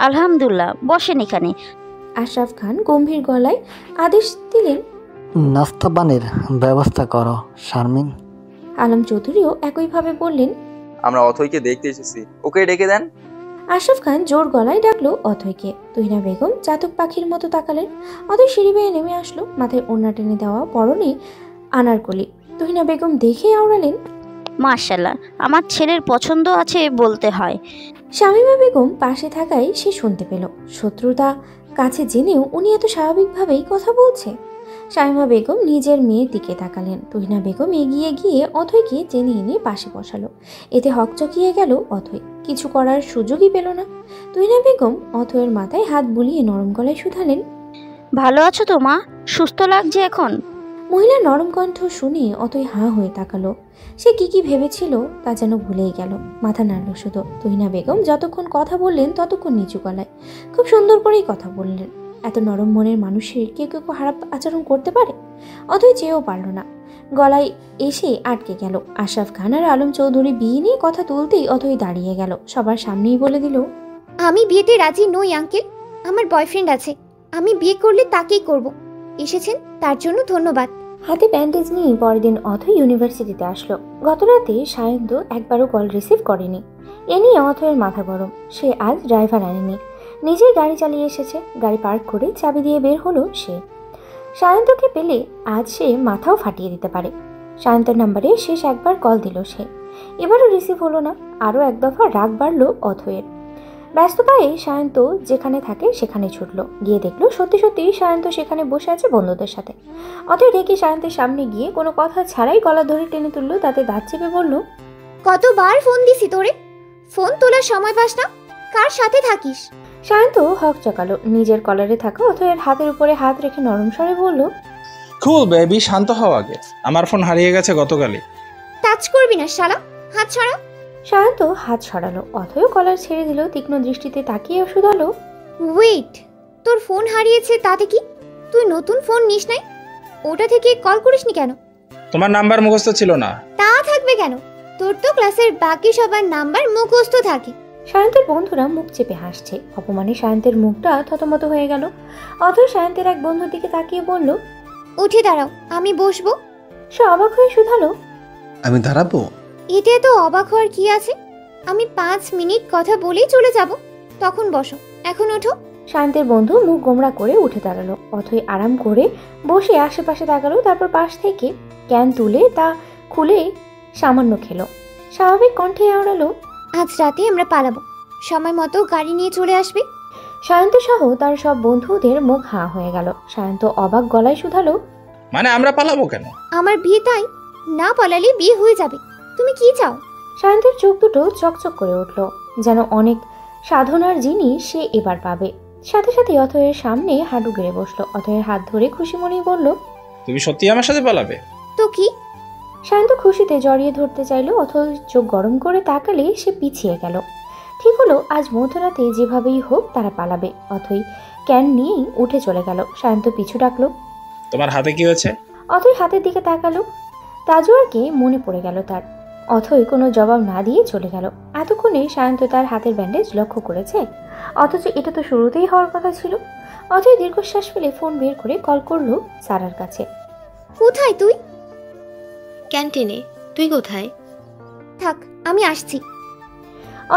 আলহামদুলিল্লাহ, বসেন এখানে। আশরাফ খান গম্ভীর গলায় আদেশ দিলেন, নাস্তা পানির ব্যবস্থা করো শারমিন। আলম চৌধুরীও একইভাবে বললেন, আমরা অথৈকে দেখতে এসেছি, ওকে ডেকে দেন। আশরাফ খান জোর গলায় ডাকলো অথৈকে। তুহিনা বেগম চাতক পাখির মতো তাকালেন। অথৈ সিঁড়ি বেয়ে নেমে আসলো, মাথায় ওড়না টেনে দেওয়া, পরনে আনারকলি। তুহিনা বেগম দেখে আওড়ালেন, মাশাআল্লাহ, আমার ছেলের পছন্দ আছে বলতে হয়। শামীমা বেগম পাশে থাকায় সে শুনতে পেল। শত্রুতা কাছে জেনেও উনি এত স্বাভাবিকভাবেই কথা বলছে। শামীমা বেগম নিজের মেয়ের দিকে তাকালেন। তুহিনা বেগম এগিয়ে গিয়ে অথৈকে টেনে এনে পাশে বসালো। এতে হকচকিয়ে গেল অথৈ, কিছু করার সুযোগই পেল না। তুহিনা বেগম অথৈয়ের মাথায় হাত বুলিয়ে নরম গলায় শুধালেন, ভালো আছো তো মা? সুস্থ লাগছে এখন? মহিলার নরম কণ্ঠ শুনে অথৈ হাঁ হয়ে তাকালো। সে কি ভেবেছিল তা যেন ভুলেই গেল, মাথা নাড়ল শুধু। তুহিনা বেগম যতক্ষণ কথা বললেন ততক্ষণ নিচু গলায়, খুব সুন্দর করেই কথা বললেন। এত নরম মনের মানুষের কেউ কেউ খারাপ আচরণ করতে পারে? অথৈ চেয়েও পারল না, গলায় এসে আটকে গেল। আশরাফ খান আর আলম চৌধুরী বিয়ে নিয়ে কথা তুলতেই অথৈ দাঁড়িয়ে গেল। সবার সামনেই বলে দিল, আমি বিয়েতে রাজি নই আঙ্কেল, আমার বয়ফ্রেন্ড আছে, আমি বিয়ে করলে তাকেই করব। এসেছেন তার জন্য ধন্যবাদ। হাতে ব্যান্ডেজ নিয়ে পরের দিন অথৈ ইউনিভার্সিটিতে আসলো। গতরাতে সায়ন্ত একবারও কল রিসিভ করেনি। এ নিয়ে অথৈয়ের মাথা গরম। সে আজ ড্রাইভার আনেনি, নিজেই গাড়ি চালিয়ে এসেছে। গাড়ি পার্ক করে চাবি দিয়ে বের হলো সে। সায়ন্তকে পেলে আজ সে মাথাও ফাটিয়ে দিতে পারে। সায়ন্তর নাম্বারে শেষ একবার কল দিল সে। এবারও রিসিভ হলো না। আরও এক দফা রাগ বাড়ল অথয়ের। ব্যস্ত পায়ে সায়ন্ত যেখানে থাকে সেখানে ছুটলো, গিয়ে দেখলো সত্যি সত্যি সায়ন্ত সেখানে বসে আছে বন্ধুদের সাথে। অথয় ডেকে সায়ন্তের সামনে গিয়ে কোনো কথা ছাড়াই গলা ধরে টেনে তুললো, তাতে দাঁত চেপে বলল, কতবার ফোন দিছি তোরে, ফোন তোলার সময় পাস না? কার সাথে থাকিস? সায়ন্ত হক চকালো, নিজের কলারে থাকা অথয়ের হাতের উপরে হাত রেখে নরম স্বরে বলল, কুল বেবি, শান্ত হও আগে, আমার ফোন হারিয়ে গেছে গতকালই। টাচ করবি না শালা, হাত ছড়া। সায়ন্ত হাত সরালো, অথয় কলার ছেড়ে দিল। তীক্ষ্ণ দৃষ্টিতে তাকিয়ে শুধালো, ওয়েট, তোর ফোন হারিয়েছে তাতে কি? তুই নতুন ফোন নিস নাই? ওটা থেকে কল করিসনি কেন? তোমার নাম্বার মুখস্থ ছিল না। তা থাকবে কেন? তোর তো ক্লাসের বাকি সবার নাম্বার মুখস্থ থাকে। সায়ন্তের বন্ধুরা মুখ চেপে হাসছে। অপমানে সায়ন্তের মুখটা থতমত হয়ে গেল। অথয় সায়ন্তের এক বন্ধুর দিকে তাকিয়ে বলল, উঠে দাঁড়াও, আমি বসবো। সে অবাক হয়ে শুধালো, আমি দাঁড়াবো? এতে তো অবাক হওয়ার কি আছে? আমি 5 মিনিট কথা বলেই চলে যাব, তখন বসো, এখন ওঠো। সায়ন্তের বন্ধু মুখ গোমড়া করে উঠে দাঁড়ালো। অথয় আরাম করে বসে আশেপাশে তাকালো, তারপর পাশ থেকে ক্যান তুলে তা খুলে সামান্য খেলো। স্বাভাবিক কণ্ঠে আওড়ালো, আজ রাতে আমরা পালাবো, সময় মতো গাড়ি নিয়ে চলে আসবে। সায়ন্ত সহ তার সব বন্ধুদের মুখ হাঁ হয়ে গেল। সায়ন্ত অবাক গলায় শুধালো, মানে আমরা পালাবো কেন? আমার বিয়ে, তাই না পালালে বিয়ে হয়ে যাবে। তুমি কি চাও? সায়ন্তের চোখ দুটো চকচক করে উঠল, যেন অনেক সাধনার জিনিস সে এবার পাবে। সাথে সাথে অথয়ের সামনে হাঁটু গেড়ে বসলো। অথয়ের হাত ধরে খুশি মনেই বলল, তুমি সত্যি আমার সাথে পালাবে? তো কি? সায়ন্ত খুশিতে জড়িয়ে ধরতে চাইলো। অথয় চোখ গরম করে তাকালে সে পিছিয়ে গেল। ঠিক হলো, আজ মধ্যরাতে যেভাবেই হোক তারা পালাবে। অথয় ক্যান নিয়েই উঠে চলে গেল। সায়ন্ত পিছু ডাকলো, তোমার হাতে কি হয়েছে? অথয় হাতের দিকে তাকালো। তাজওয়ারকে মনে পড়ে গেল তার। অথয় কোনো জবাব না দিয়ে চলে গেল। এতক্ষণে সায়ন্ত তার হাতের ব্যান্ডেজ লক্ষ্য করেছে, অথচ এটা তো শুরুতেই হওয়ার কথা ছিল। অথয় দীর্ঘশ্বাস ফেলে ফোন বের করে কল করলো সারার কাছে। কোথায় তুই? ক্যান্টিনে। তুই কোথায়? থাক, আমি আসছি।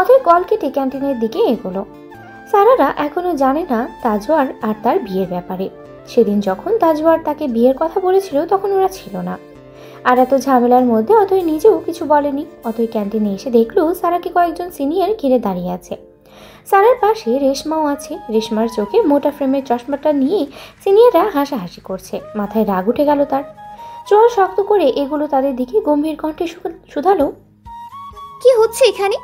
অথয় কল কেটে ক্যান্টিনের দিকে এগোলো। সারারা এখনো জানে না তাজওয়ার আর তার বিয়ের ব্যাপারে। সেদিন যখন তাজওয়ার তাকে বিয়ের কথা বলেছিল তখন ওরা ছিল না। আর এত ঝামেলার মধ্যে অথয় নিজেও কিছু বলেনি। অথয় ক্যান্টিনে এসে দেখলো সারাকে কয়েকজন সিনিয়র ঘিরে দাঁড়িয়ে আছে। সারার পাশে রেশমাও আছে। রেশমার চোখে মোটা ফ্রেমের চশমাটা নিয়ে সিনিয়ররা হাসাহাসি করছে। মাথায় রাগ উঠে গেল তার। চোয়াল শক্ত করে এগুলো তাদের দিকে গম্ভীর কণ্ঠে শুধালো, কি হচ্ছে এখানে?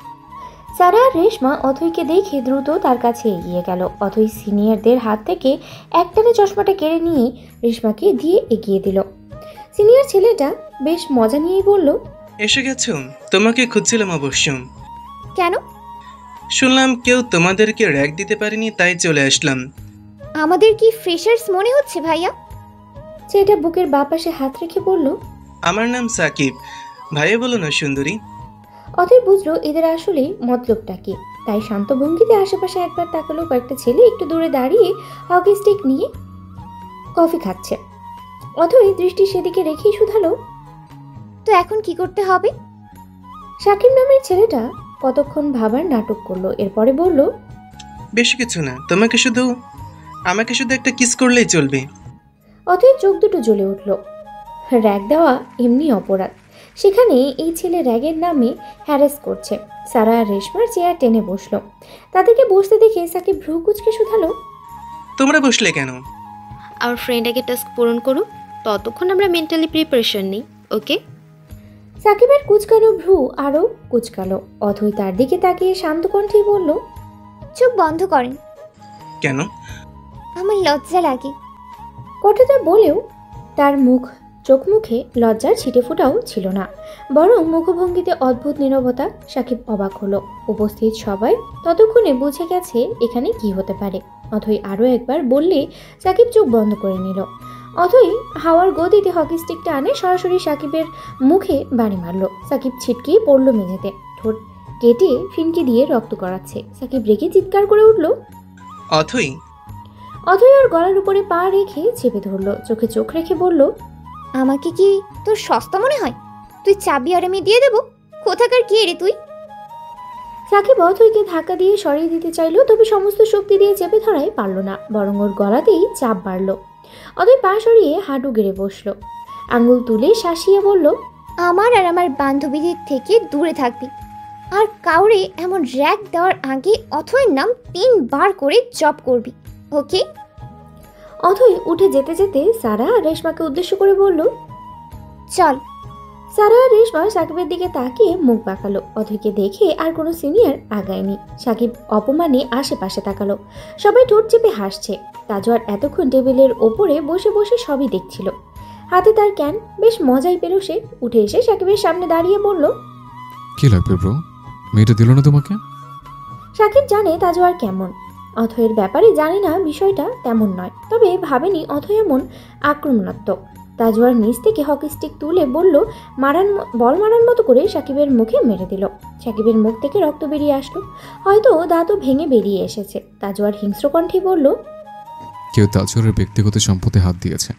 সারা আর রেশমা অথয়কে দেখে দ্রুত তার কাছে এগিয়ে গেল। অথয় সিনিয়রদের হাত থেকে একটানে চশমাটা কেড়ে নিয়ে রেশমাকে দিয়ে এগিয়ে দিল। সিনিয়র ছেলেটা বেশ মজা নিয়েই বলল, এসে গেছো? তোমাকে খুঁজছিলাম অবশ্য। কেন? শুনলাম কেউ তোমাদেরকে র‍্যাক দিতে পারেনি, তাই চলে আসলাম। আমাদের কি ফ্রেশার্স মনে হচ্ছে ভাইয়া? ছেলেটা বুকের বাঁ পাশে হাত রেখে বলল, আমার নাম সাকিব। ভাইয়া বলো না সুন্দরী। অথয় বুঝলো এদের আসলে মতলবটা কি, তাই শান্ত ভঙ্গিতে আশেপাশে একবার তাকালো। কয়েকটা ছেলে একটু দূরে দাঁড়িয়ে হকি স্টিক নিয়ে কফি খাচ্ছে। অথয় দৃষ্টি সেদিকে রেখেই শুধালো, তো এখন কি করতে হবে? সাকিব নামের ছেলেটা কতক্ষণ ভাবার নাটক করলো, এরপরে বলল, বেশি কিছু না, আমাকে শুধু একটা কিস করলেই চলবে। অথয় চোখ দুটো জ্বলে উঠল। র‍্যাগ দেওয়া এমনি অপরাধ, সেখানে এই ছেলে র‍্যাগের নামে হ্যারাস করছে। সারা আর রেশমার চেয়ার টেনে বসলো। তাদেরকে বসতে দেখে সাকিব ভ্রু কুচকে শুধালো, তোমরা বসলে কেন? আমার ফ্রেন্ড আগে টাস্ক পূরণ করুক, ততক্ষণ আমরা মেন্টালি প্রিপারেশন নিই, ওকে? সাকিবের কুচকানো ভ্রু আরও কুচকালো। অথয় তার দিকে তাকিয়ে শান্ত কণ্ঠেই বলল, চুপ বন্ধ করেন। কেন? আমার লজ্জা লাগে। কথাটা বলেও তার চোখ মুখে লজ্জার ছিটে ফোটাও ছিল না, বরং মুখভঙ্গিতে অদ্ভুত নীরবতা। সাকিব অবাক হলো। উপস্থিত সবাই ততক্ষণে বুঝে গেছে এখানে কি হতে পারে। অথয় আরও একবার বললে সাকিব চোখ বন্ধ করে নিল। অথয় হাওয়ার গতিতে হকি স্টিকটা আনে সরাসরি সাকিবের মুখে বাড়ি মারল। সাকিব ছিটকেই পড়ল মেঝেতে, ঠোঁট কেটে ফিনকি দিয়ে রক্ত গড়াচ্ছে। সাকিব রেগে চিৎকার করে উঠল, অথয়! অথয় ওর গলার উপরে পা রেখে চেপে ধরলো, চোখে চোখ রেখে বলল, আমাকে কি তোর সস্তা মনে হয়? তুই চাবি আর আমি দিয়ে দেবো? কোথাকার কে রে তুই? সাকিব অথয়কে ধাক্কা দিয়ে সরিয়ে দিতে চাইল, তবে সমস্ত শক্তি দিয়ে চেপে ধরাই পারল না, বরং ওর গলাতেই চাপ বাড়ল। অথয় পা সরিয়ে হাঁটু গেড়ে বসলো, আঙুল তুলে শাসিয়ে বলল, আমার আর আমার বান্ধবীদের থেকে দূরে থাকবি। আর কাউরে এমন র্যাক দেওয়ার আগে অথয়ের নাম 3 বার করে জপ করবি, ওকে? অথই উঠে যেতে যেতে সারা আর রেশমাকে উদ্দেশ্য করে বলল, চল। সারা আর রেশমা সাকিবের দিকে তাকিয়ে মুখ বাঁকালো। অথইকে দেখে আর কোনো সিনিয়র আগায়নি। সাকিব অপমানে আশেপাশে তাকালো। সবাই ঠোঁট চেপে হাসছে। তাজওয়ার এতক্ষণ টেবিলের ওপরে বসে বসে সবই দেখছিল। হাতে তার ক্যান, বেশ মজাই পেল সে। উঠে এসে সাকিবের সামনে দাঁড়িয়ে বলল, কি লাগবে ব্রো? মেয়েটা দিল না তোমাকে? সাকিব জানে তাজওয়ার কেমন। অথয়ের ব্যাপারে জানি না, বিষয়টা তেমন নয়। তবে ভাবেনি অথয় এমন আক্রমণাত্মক। তাজওয়ার নিচ থেকে হকি স্টিক তুলে বল মারার মতো করে সাকিবের মুখে মেরে দিল। সাকিবের মুখ থেকে রক্ত বেরিয়ে আসলো, হয়তো দাঁতও ভেঙে বেরিয়ে এসেছে। তাজওয়ার হিংস্র কণ্ঠে বলল, কেউ তাজওয়ারের ব্যক্তিগত সম্পত্তি হাত দিয়েছে,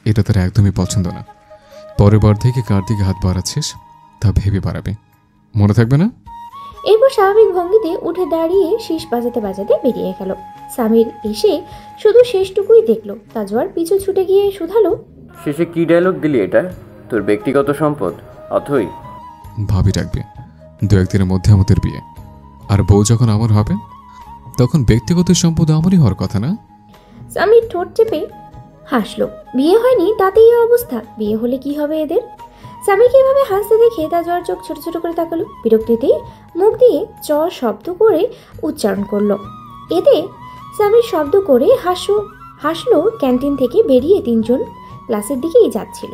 এটা তার একদমই পছন্দ না। পরের বার থেকে কার দিকে হাত বাড়াচ্ছিস তা ভেবে বাড়াবে, মনে থাকবে না? এরপর স্বাভাবিক ভঙ্গিতে উঠে দাঁড়িয়ে শীষ বাজাতে বাজাতে বেরিয়ে গেল। সামির এসে শুধু শেষটুকুই দেখলো। তাজওয়ার পিছু ছুটে গিয়ে শুধালো, শেষে কি ডায়লগ দিলি? এটা তোর ব্যক্তিগত সম্পদ অথই? ভাবি ডাকবে, 2-1 দিনের মধ্যে আমাদের বিয়ে। আর বউ যখন আমার হবে তখন ব্যক্তিগত সম্পদ আমারই হওয়ার কথা না? সামির ঠোঁট চেপে হাসলো। বিয়ে হয়নি তাতেই এই অবস্থা, বিয়ে হলে কি হবে এদের? সামিরকে এভাবে হাসতে দেখে তাজওয়ার চোখ ছোট ছোট করে তাকালো। বিরক্তিতে মুখ দিয়ে চ শব্দ করে উচ্চারণ করলো। এতে সামির শব্দ করে হাসলো। ক্যান্টিন থেকে বেরিয়ে 3 জন ক্লাসের দিকেই যাচ্ছিল।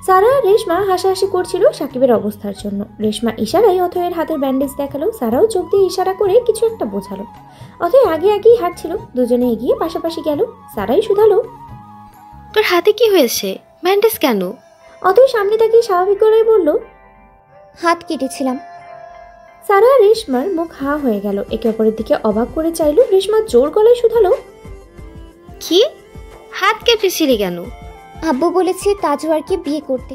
সারা রেশমা হাসাহাসি করছিল সাকিবের অবস্থার জন্য। রেশমা ইশারায় অথয়ের হাতের ব্যান্ডেজ দেখালো। সারাও চোখ দিয়ে ইশারা করে কিছু একটা বোঝালো। অথয় আগেই হাঁটছিল। দুজনে এগিয়ে পাশাপাশি গেল। সারাই শুধালো, তোর হাতে কি হয়েছে? ব্যান্ডেজ কেন? অথয় সামনে তাকিয়ে স্বাভাবিক গলায় বলল, হাত কেটেছিলাম। সারা রেশমার মুখ হা হয়ে গেল। একে অপরের দিকে অবাক করে চাইল। রেশমা জোর গলায় শুধালো, কি? হাত কেটেছিলি কেন? আব্বু বলেছে তাজওয়ারকে বিয়ে করতে।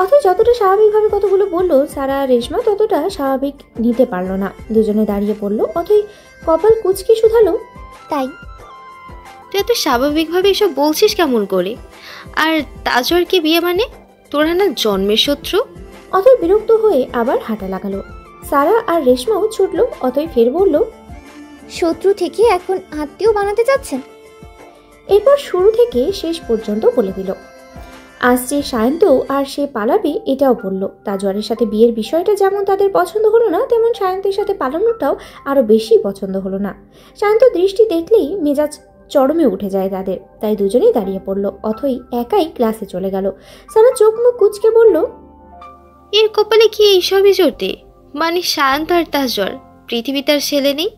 অথয় যতটা স্বাভাবিকভাবে কতগুলো বলল, সারা রেশমা ততটা স্বাভাবিক নিতে পারল না। দুজনে দাঁড়িয়ে পড়ল। অথয় কপাল কুঁচকে শুধালো, তাই? তুই এত স্বাভাবিকভাবে এসব বলছিস কেমন করে? আর তাজওয়ারকে বিয়ে মানে? তোরা না জন্মের শত্রু? অথয় বিরক্ত হয়ে আবার হাঁটা লাগালো। সারা আর রেশমাও ছুটলো। অথয় ফের বলল, শত্রু থেকে এখন আত্মীয় বানাতে চাচ্ছেন? এরপর শুরু থেকে শেষ পর্যন্ত বলে দিল। আজ যে সায়ন্ত আর সে পালাবে এটাও বলল। তাজওয়ারের সাথে বিয়ের বিষয়টা যেমন তাদের পছন্দ হলো না, তেমন সায়ন্তের সাথে পালানোটাও আরো বেশি পছন্দ হলো না। সায়ন্ত দৃষ্টি দেখলেই মেজাজ চরমে উঠে যায় তাদের। তাই দুজনেই দাঁড়িয়ে পড়ল। অথই একাই ক্লাসে চলে গেল। সারা চোখ মুখ কুঁচকে বলল, এর কপালে কি এইসবই জোটে? মানে সায়ন্ত আর তাজওয়ার, পৃথিবীতে আর ছেলে নেই?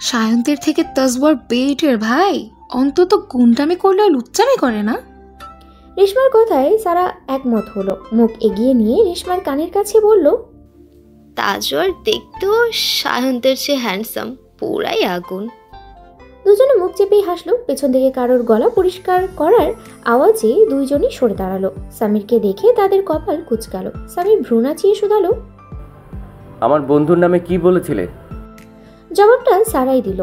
সায়ন্তের থেকে তাজওয়ার বেটের ভাই, অন্তত গুন্ডামি করলে লুচ্চামি করে না। রেশমার কথায় সারা একমত হলো। মুখ এগিয়ে নিয়ে রেশমার কানের কাছে বলল, তাজওয়ার দেখতেও সায়ন্তের চেয়ে হ্যান্ডসাম, পুরাই আগুন। দুজনে মুখ চেপেই হাসলো। পেছন থেকে কারোর গলা পরিষ্কার করার আওয়াজে দুইজনই সরে দাঁড়ালো। সামিরকে দেখে তাদের কপাল কুঁচকালো। সামির ভ্রু নাচিয়ে শুধালো, আমার বন্ধুর নামে কি বলেছিলে? জবাবটা সারাই দিল।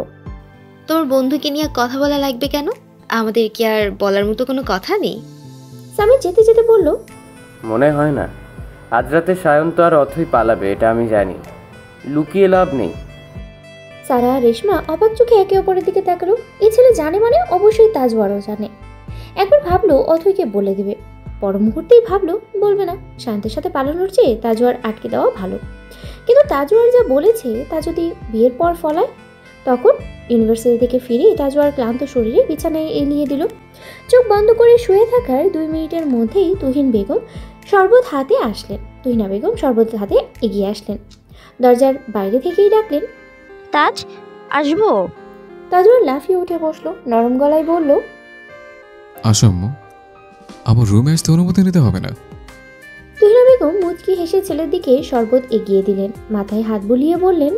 তোর বন্ধুকে নিয়ে কথা বলা লাগবে কেন? আমাদের কি আর বলার মতো কোনো কথা নেই? সামির যেতে যেতে বলল, মনে হয় না। আজ রাতে সায়ন্ত আর অথই পালাবে, এটা আমি জানি। লুকিয়ে লাভ নেই। সারা আর রেশমা অবাক চোখে একে অপরের দিকে তাকালো। এই ছেলে জানে মানে অবশ্যই তাজওয়ারও জানে। একবার ভাবলো অথইকে বলে দিবে, পর মুহূর্তেই ভাবলো বলবে না। শান্তির সাথে পালানোর চেয়ে তাজওয়ার আটকে দেওয়া ভালো। কিন্তু তাজওয়ার যা বলেছে তা যদি বিয়ের পর ফলায়, তখন ইউনিভার্সিটি থেকে ফিরে তাজওয়ার ক্লান্ত শরীরে বিছানায় এলিয়ে দিল। চোখ বন্ধ করে শুয়ে থাকার 2 মিনিটের মধ্যেই তুহিনা বেগম শরবত হাতে এগিয়ে আসলেন। দরজার বাইরে থেকেই ডাকলেন, তাজ, আসবো? তাজওয়ার লাফিয়ে উঠে বসলো। নরম গলায় বলল, আসো আম্মু, আমার রুমে আসতে অনুমতি নিতে হবে না। তুহিনা বেগম মুচকি হেসে ছেলের দিকে শরবত এগিয়ে দিলেন। মাথায় হাত বুলিয়ে বললেন,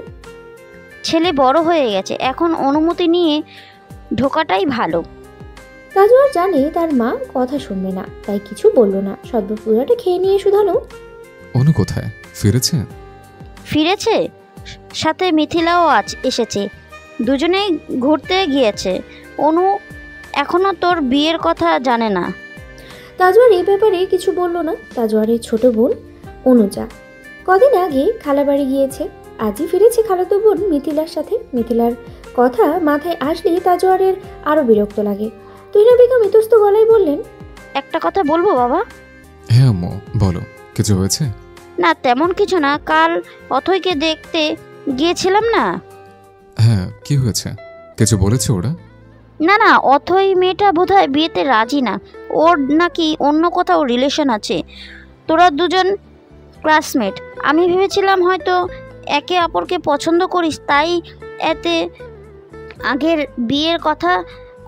ছেলে বড় হয়ে গেছে, এখন অনুমতি নিয়ে ঢোকাটাই ভালো। তাজওয়ার জানে তার মা কথা শুনবে না, তাই কিছু বলল না। শরবত পুরাটা খেয়ে নিয়ে শুধালো, অনু কোথায়? ফিরেছে, সাথে মিথিলাও এসেছে, দুজনেই ঘুরতে গিয়েছে। অনু এখনো তোর বিয়ের কথা জানে না। তাজওয়ার এই ব্যাপারে কিছু বলল না। তাজওয়ারের ছোট বোন অনুজা কদিন আগে খালাবাড়ি গিয়েছে, আজই ফিরেছে খালাতো বোন মিথিলার সাথে। মিথিলার কথা মাথায় আসলেই তাজওয়ারের আরো বিরক্ত লাগে। তুহিনা বেগম ইতস্ত গলায় বললেন, একটা কথা বলবো বাবা? হ্যাঁ আম্মু বলো, কিছু হয়েছে? না তেমন কিছু না, কাল অথৈকে দেখতে গিয়েছিলাম না। হ্যাঁ কি হয়েছে, কিছু বলেছে ওরা? না না, অথৈ মেয়েটা বোধহয় বিয়েতে রাজি না, ওর নাকি অন্য কোথাও রিলেশন আছে। তোরা দুজন ক্লাসমেট, আমি ভেবেছিলাম হয়তো একে অপরকে পছন্দ করিস, তাই এতে আগের বিয়ের কথা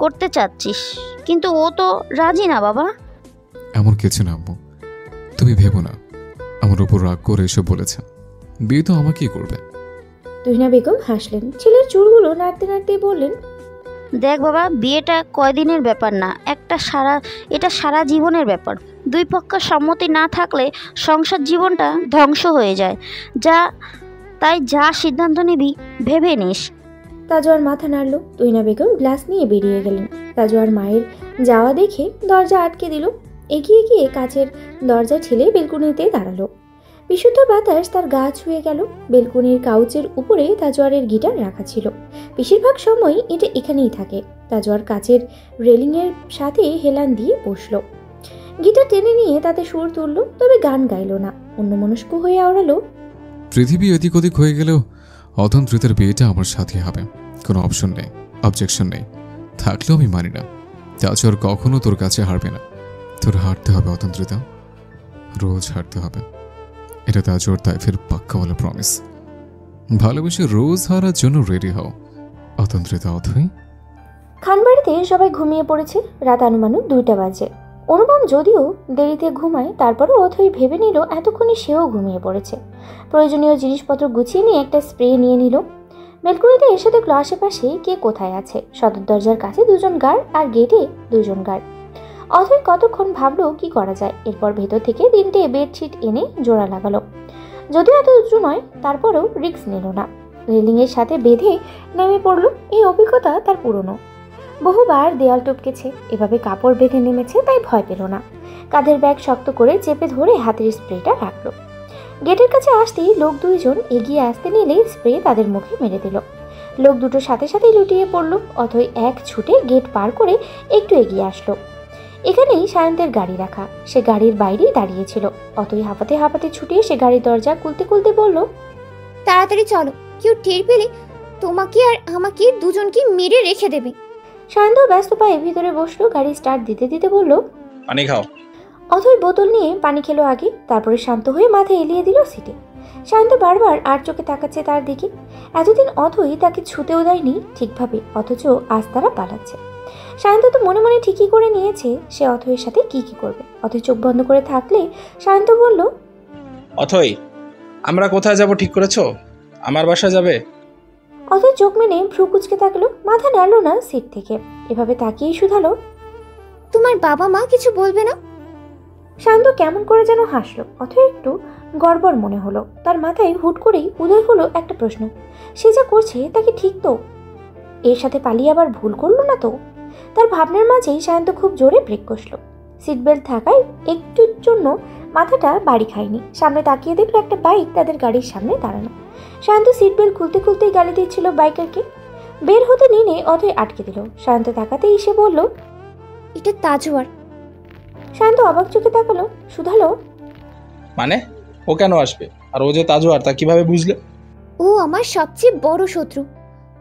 করতে চাচ্ছিস, কিন্তু ও তো রাজি না বাবা। এমন কিছু না আম্মু, তুমি ভেবো না। আমার উপর রাগ করে এসব বলেছে, বিয়ে তো আমাকেই করবে। তুহিনা বেগম হাসলেন, ছেলের চুলগুলো নাড়তে নাড়তে বললেন, দেখ বাবা, বিয়েটা কয়দিনের ব্যাপার না, এটা সারা জীবনের ব্যাপার। দুই পক্ষের সম্মতি না থাকলে সংসার জীবনটা ধ্বংস হয়ে যায়। তাই যা সিদ্ধান্ত নিবি ভেবে নিস। তাজওয়ার মাথা নাড়ল। তুহিনা বেগম গ্লাস নিয়ে বেরিয়ে গেলেন। তাজওয়ার মায়ের যাওয়া দেখে দরজা আটকে দিল। এগিয়ে গিয়ে কাছের দরজা ঠেলে বেলকুনিতে দাঁড়ালো। বিশুদ্ধ বাতাস তার গা ছুঁয়ে গেল। বেলকুনির কাউচের উপরে তাজওয়ারের গিটার রাখা ছিল। বেশিরভাগ সময় এটা এখানেই থাকে। তাজওয়ার কাচের রেলিংয়ের সাথে হেলান দিয়ে বসলো। গিটার টেনে নিয়ে তাতে সুর তুলল, তবে গান গাইল না। অন্যমনস্ক হয়ে আওড়ালো, পৃথিবী এদিক ওদিক হয়ে গেলেও অতন্ত্রিতের বিয়েটা আমার সাথে হবে, কোনো অপশন নেই, অবজেকশন নেই, থাকলেও আমি মানি না। তাজওয়ার কখনো তোর কাছে হারবে না, তোর হারতে হবে অতন্ত্রিতা, রোজ হারতে হবে। এটা তাজওয়ার তাইফের পাক্কাওয়ালা প্রমিস। ভালোবেসে রোজ হারার জন্য রেডি হও অতন্ত্রিতা অথই। খানবাড়িতে সবাই ঘুমিয়ে পড়েছে। রাত আনুমানুক 2টা বাজে। অনুপম যদিও দেরিতে ঘুমায়, তারপরও অথই ভেবে নিল এতক্ষণে সেও ঘুমিয়ে পড়েছে। প্রয়োজনীয় জিনিসপত্র গুছিয়ে নিয়ে একটা স্প্রে নিয়ে নিল। বেলকুনিতে এসে দেখলো আশেপাশে কে কোথায় আছে। সদর দরজার কাছে 2জন গার্ড আর গেটে 2জন গার্ড। অথই কতক্ষণ ভাবলো কি করা যায়। এরপর ভেতর থেকে 3টে বেডশিট এনে জোড়া লাগালো। যদিও এত উঁচু নয়, তারপরেও রিস্ক নিল না। রেলিংয়ের সাথে বেঁধে নেমে পড়লো। এই অভিজ্ঞতা তার পুরনো, বহুবার দেয়াল টপকেছে, এভাবে কাপড় বেঁধে নেমেছে, তাই ভয় পেল না। কাঁধের ব্যাগ শক্ত করে চেপে ধরে হাতের স্প্রেটা রাখলো। গেটের কাছে আসতেই লোক 2জন এগিয়ে আসতে নিলে স্প্রে তাদের মুখে মেরে দিল। লোক দুটোর সাথে সাথেই লুটিয়ে পড়লো। অথই এক ছুটে গেট পার করে একটু এগিয়ে আসলো। এখানেই সায়ন্তের গাড়ি রাখা, সে গাড়ির বাইরেই দাঁড়িয়েছিল। অথই হাঁপাতে হাঁপাতে ছুটে সে গাড়ির দরজা খুলতে খুলতে বলল, তাড়াতাড়ি চলো, কেউ টের পেলে তোমাকে আর আমাকে দুজনকে মেরে রেখে দেবে। সায়ন্ত ব্যস্ত পায়ে ভিতরে বসলো। গাড়ি স্টার্ট দিতে দিতে বলল, পানি খাও। অথই বোতল নিয়ে পানি খেলো আগে, তারপরে শান্ত হয়ে মাথা এলিয়ে দিল সিটে। সায়ন্ত বারবার আর চোখে তাকাচ্ছে তার দিকে। এতদিন অথই তাকে ছুতেও দেয়নি ঠিকভাবে, অথচ আজ তারা পালাচ্ছে। সায়ন্ত তো মনে মনে ঠিকই করে নিয়েছে সে অথয়ের সাথে কি করবে। অথই চোখ বন্ধ করে থাকলে সায়ন্ত বলল, অথই, আমরা কোথায় যাব ঠিক করেছো? আমার বাসা যাবে? অথই চোখ মেনে ভ্রু কুচকে তাকলো, মাথা নাড়লো না সিট থেকে। এভাবে তাকিয়েই শুধালো, তোমার বাবা মা কিছু বলবে না? শান্ত কেমন করে যেন হাসলো। অথই একটু গড়বড় মনে হলো। তার মাথায় হুট করেই উদয় হলো একটা প্রশ্ন, সে যা করছে তা কি ঠিক তো? এর সাথে পালিয়ে আবার ভুল করলো না তো? তার ভাবনার মাঝেই শান্ত খুব জোরে ব্রেক কষলো। সিট বেল্ট থাকায় একটুর জন্য মাথাটা বাড়ি খায়নি। সামনে তাকিয়ে দেখলো একটা বাইক তাদের গাড়ির সামনে দাঁড়ানো। শান্ত সিট বেল্ট খুলতে খুলতেই গালি দিচ্ছিল বাইকারকে। বের হতে নিয়ে অথই আটকে দিল। শান্ত তাকাতেই এসে বলল, এটা তাজওয়ার। শান্ত অবাক চোখে তাকালো, শুধালো, মানে ও কেন আসবে? আর ও যে তাজওয়ার তা কিভাবে বুঝলে? ও আমার সবচেয়ে বড় শত্রু,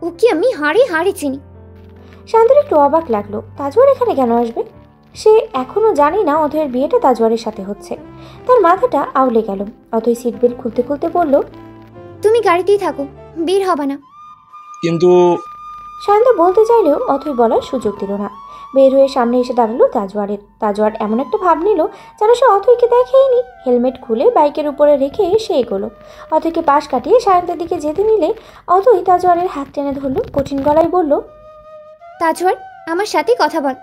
ওকে আমি হাড়ে হাড়ে চিনি। শান্তর একটু অবাক লাগলো, তাজওয়ার এখানে কেন আসবে? সে এখনো জানে না অথয়ের বিয়েটা তাজওয়ারের সাথে হচ্ছে। তার মাথাটা আউলে গেল। অথই সিট বেল্ট খুলতে খুলতে বলল, তুমি গাড়িতেই থাকো, বের হবে না। কিন্তু শান্ত বলতে চাইলেও অথই বলার সুযোগ দিল না। বের হয়ে সামনে এসে দাঁড়ালো তাজওয়ার এমন একটা ভাব নিল যেন সে অথইকে দেখেইনি। হেলমেট খুলে বাইকের উপরে রেখে সে এগোলো। অথইকে পাশ কাটিয়ে সায়ন্তের দিকে যেতে নিলে অথই তাজওয়ারের হাত টেনে ধরল। কঠিন গলায় বলল, তাজওয়ার, আমার সাথে কথা বল।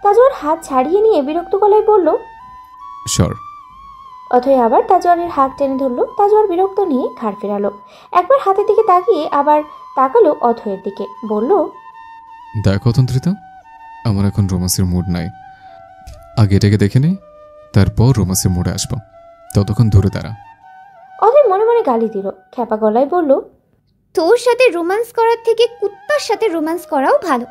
তাজওয়ার হাত ছাড়িয়ে নিয়ে বিরক্ত গলায় বলল, সর। অথই আবার তাজওয়ারের হাত টেনে ধরল। তাজওয়ার বিরক্ত নিয়ে ঘাড় ফেরালো। একবার হাতের দিকে তাকিয়ে আবার তাকালো অথয়ের দিকে, বলল, দেখ অতন্ত্রিতা, আমার এখন রোমান্সের মুড নাই। আগে এটাকে দেখে নেই, তারপর রোমান্সের মোড়ে আসবো। ততক্ষণ দূরে দাঁড়া। অথয় মনে মনে গালি দিল, খ্যাপা গলায় বলল, তোর সাথে রোম্যান্স করার থেকে কুত্তার সাথে রোম্যান্স করাও ভালো।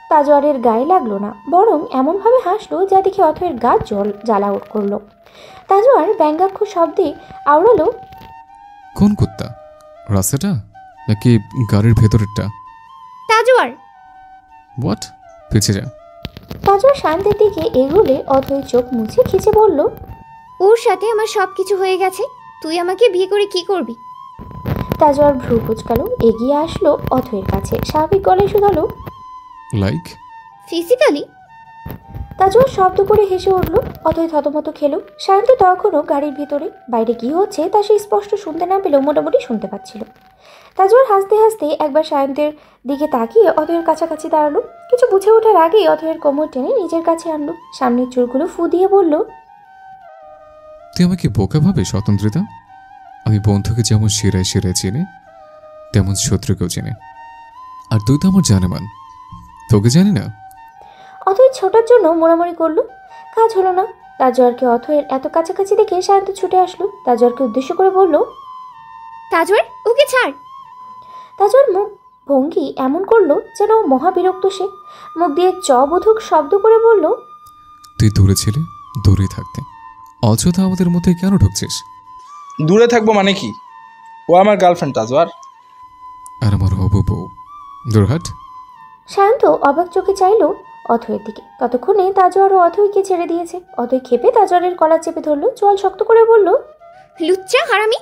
তাজওয়ারের গায়ে লাগলো না, বরং এমনভাবে হাসলো যা দেখে অথয়ের গা জ্বালা উঠ করলো। তাজওয়ার ব্যঙ্গাক্ষর শব্দে আওড়ালো, কোন কুত্তা? রাস্তাটা নাকি গাড়ির ভেতরেরটা? তাজওয়ার। হোয়াট? পিছিয়ে যা। তাজওয়ার শান্তির দিকে এগোলে অথয় চোখ মুছে খিচে বলল, ওর সাথে আমার সব কিছু হয়ে গেছে, তুই আমাকে বিয়ে করে কি করবি? তাজওয়ার ভ্রু কুচকালো, এগিয়ে আসলো অথয়ের কাছে, স্বাভাবিক গলায় শুধালো, লাইক ফিজিক্যালি? তাজওয়ার শব্দ করে হেসে উঠল। অথয় থতমত খেলো। সায়ন্ত তখনও গাড়ির ভিতরে, বাইরে কি হচ্ছে তা সে স্পষ্ট শুনতে না পেলেও মোটামুটি শুনতে পাচ্ছিল। তাজওয়ার হাসতে হাসতে একবার সায়ন্তের দিকে তাকিয়ে অথয়ের কাছাকাছি দাঁড়ালো। কিছু বুঝে ওঠার আগেই অথয়ের কোমর টেনে নিজের কাছে আনলো, সামনের চুলগুলো ফু দিয়ে বলল, তুই আমাকে বোকা ভাবে স্বতন্ত্রিতা? আমি বন্ধুকে যেমন শিরায় শিরায় চিনি, তেমন শত্রুকেও চিনি। আর তুই তো আমার জানেমান, তোকে জানি না। অথয় ছোটার জন্য মোড়ামুড়ি করলো, কাজ হলো না। তাজওয়ারকে অথয়ের এত কাছাকাছি দেখে সায়ন্ত ছুটে আসলো, তাজওয়ারকে উদ্দেশ্য করে বলল, তাজওয়ার ওকে ছাড়। তাজওয়ার মুখ ভঙ্গি এমন করলো যেন মহাবিরক্ত সে। মুখ দিয়ে চবোধক শব্দ করে বলল, তুই দূরে ছিলে, দূরেই থাকতে। অযথা আমাদের মধ্যে কেন ঢুকছিস? দূরে থাকবো মানে কি? ও আমার গার্লফ্রেন্ড তাজওয়ার। আর আমার হবু বউ। দূরহাট। শান্ত অবাক চোখে চাইলো অথয়ের দিকে। ততক্ষণে তাজওয়ার ও অথয়কে ছেড়ে দিয়েছে। অথয় ক্ষেপে তাজওয়ারের কলার চেপে ধরলো, চোয়াল শক্ত করে বলল, লুচ্চা হারামি,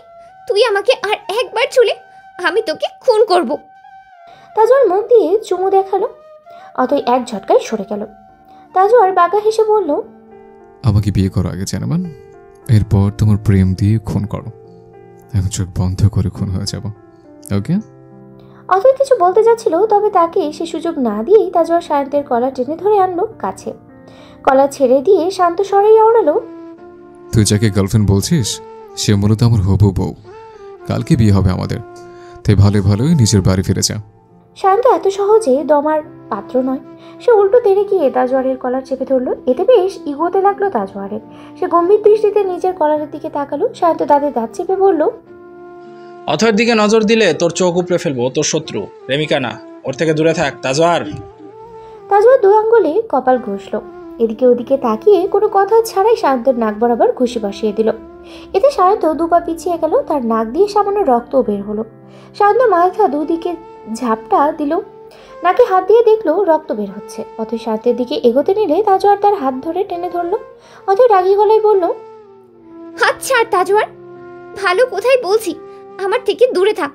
তুই আমাকে আর একবার ছুলে আমি তোকে খুন করব। তাজওয়ার মুখ দিয়ে চুমু দেখালো। অথয় এক ঝটকায় সরে গেল। তাজওয়ার বাঁকা হেসে বলল, আমাকে বিয়ে করো আগে জানামান, এরপর তোমার প্রেম দিয়ে খুন করো। আমি চোখ বন্ধ করে খুন হয়ে যাব। ওকে? অথয় কিছু বলতে যাচ্ছিল, তবে তাকে সে সুযোগ না দিয়েই তাজওয়ার শান্তের কলা টেনে ধরে আনলো কাছে। কলা ছেড়ে দিয়ে শান্ত স্বরেই আওড়ালো, তুই যাকে গার্লফ্রেন্ড বলছিস সে মূলত আমার হবু বউ। কালকে বিয়ে হবে আমাদের, তাই ভালো ভালোই নিজের বাড়ি ফিরে যা। শান্ত এত সহজে দমার পাত্র নয়। সে উল্টো তেড়ে গিয়ে তাজওয়ারের কলার চেপে ধরলো। এতে বেশ ইগোতে লাগলো তাজওয়ারের। সে গম্ভীর দৃষ্টিতে নিজের কলারের দিকে তাকালো। শান্ত দাঁতে দাঁত চেপে বলল, অথয়ের দিকে নজর দিলে তোর চোখ উপড়ে ফেলবো। তোর শত্রু, প্রেমিকা না। ওর থেকে দূরে থাক তাজওয়ার। তাজওয়ার দু আঙ্গুলে কপাল ঘষল। এদিকে ওদিকে তাকিয়ে কোনো কথা ছাড়াই শান্তর নাক বরাবর ঘুষি বসিয়ে দিল। এতে শান্ত দুপা পিছিয়ে গেল, তার নাক দিয়ে সামান্য রক্তও বের হলো। শান্ত মাথা দুদিকে ঝাপটা দিল, নাকে হাত দিয়ে দেখলো রক্ত বের হচ্ছে। অথয় শান্তের দিকে এগোতে নিলে তাজওয়ার তার হাত ধরে টেনে ধরলো। অথয় রাগী গলায় বলল, হাত ছাড় তাজওয়ার, ভালো কোথায় বলছি, আমার থেকে দূরে থাক।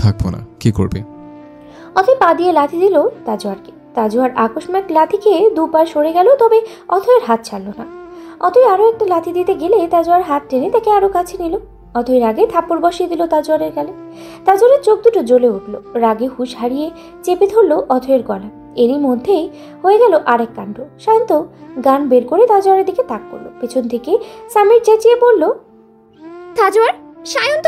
থাকবো না, কি করবে? অথয় পা দিয়ে লাথি দিল তাজওয়ারকে। তাজওয়ার আকস্মিক লাথি খেয়ে দুপা সরে গেল, তবে অথয়ের হাত ছাড়লো না। অথয় আরও একটা লাথি দিতে গেলে তাজওয়ার হাত টেনে তাকে আরও কাছে নিল। অথয়ের আগে থাপ্পড় বসিয়ে দিল তাজওয়ারের গালে। তাজওয়ারের চোখ দুটো জ্বলে উঠল, রাগে হুঁশ হারিয়ে চেপে ধরলো অথয়ের গলা। এরই মধ্যেই হয়ে গেল আরেক কাণ্ড। শান্ত গান বের করে তাজওয়ারের দিকে তাক করলো। পেছন থেকে সামির চেঁচিয়ে বলল, তাজওয়ার, সায়ন্ত।